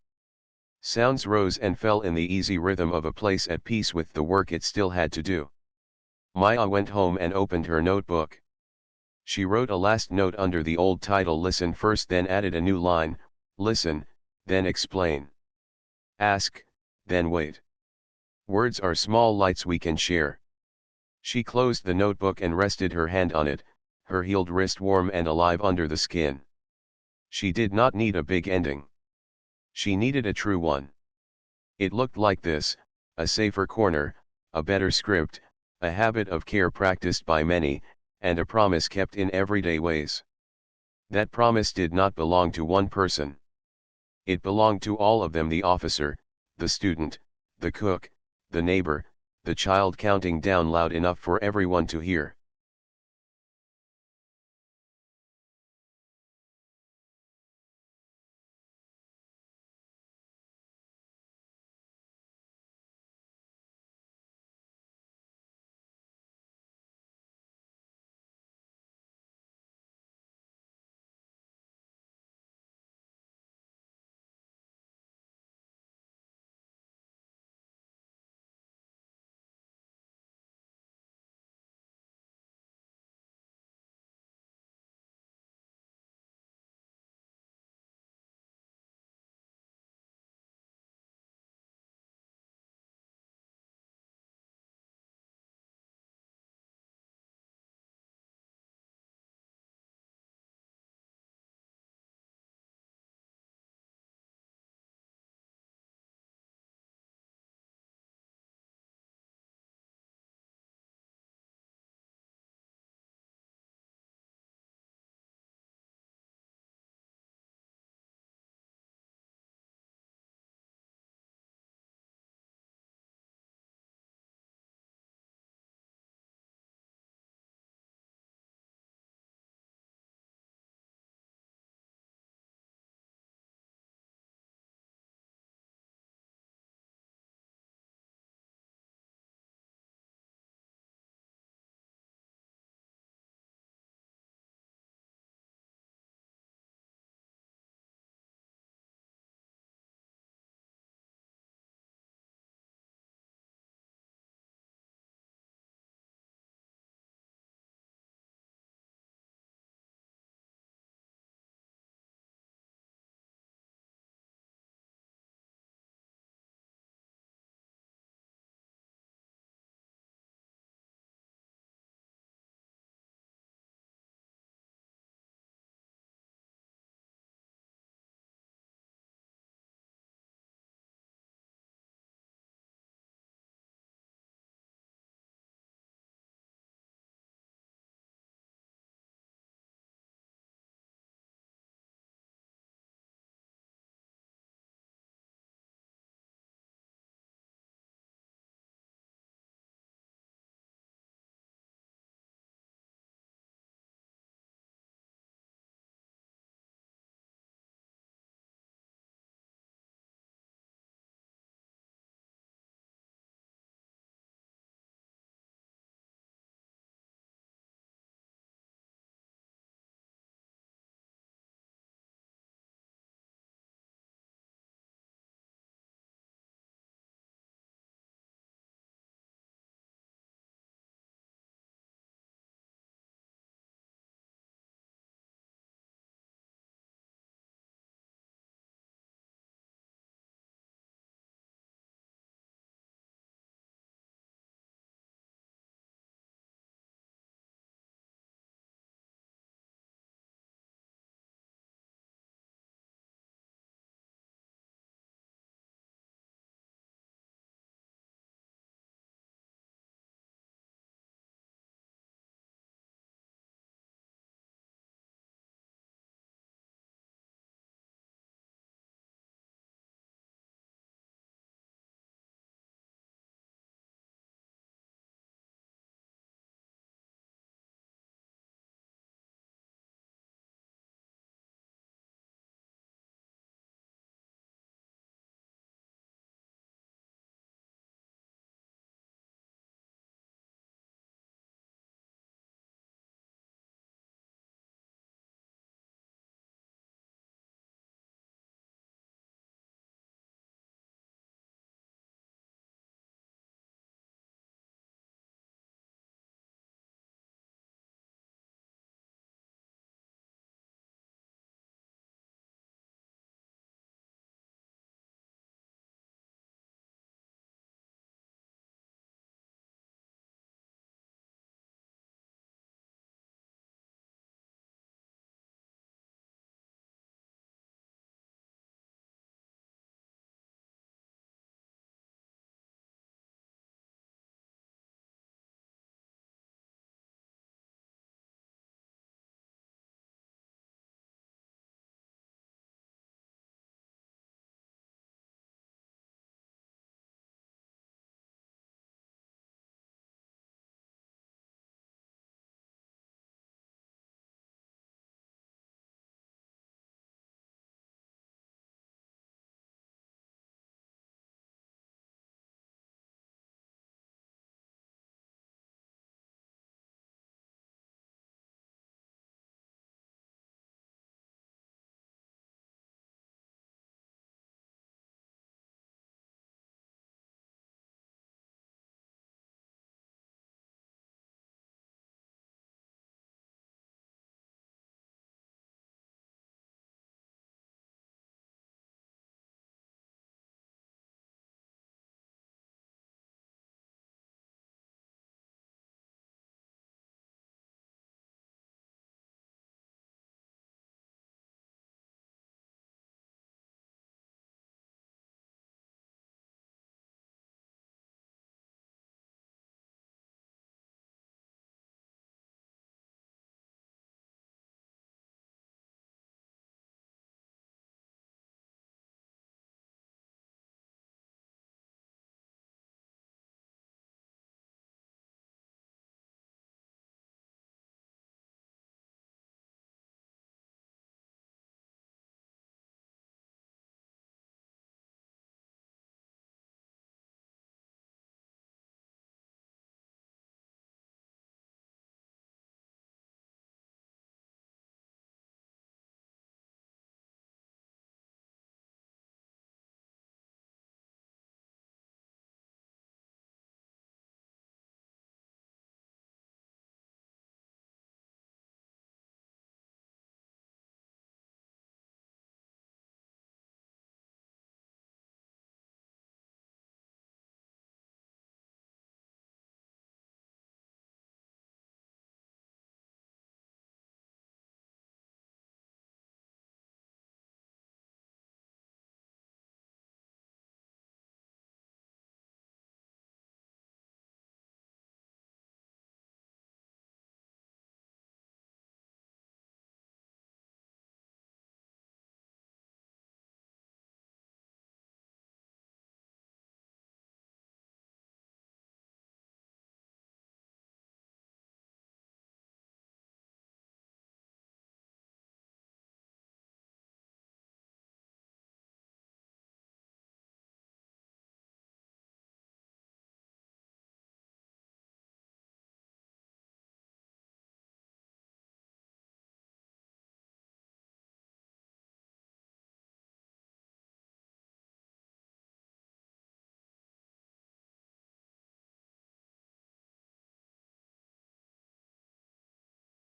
Sounds rose and fell in the easy rhythm of a place at peace with the work it still had to do. Maya went home and opened her notebook. She wrote a last note under the old title "Listen First," then added a new line, "Listen, then explain. Ask, then wait. Words are small lights we can share." She closed the notebook and rested her hand on it, her healed wrist warm and alive under the skin. She did not need a big ending. She needed a true one. It looked like this: a safer corner, a better script, a habit of care practiced by many, and a promise kept in everyday ways. That promise did not belong to one person. It belonged to all of them: the officer, the student, the cook, the neighbor, the child counting down loud enough for everyone to hear.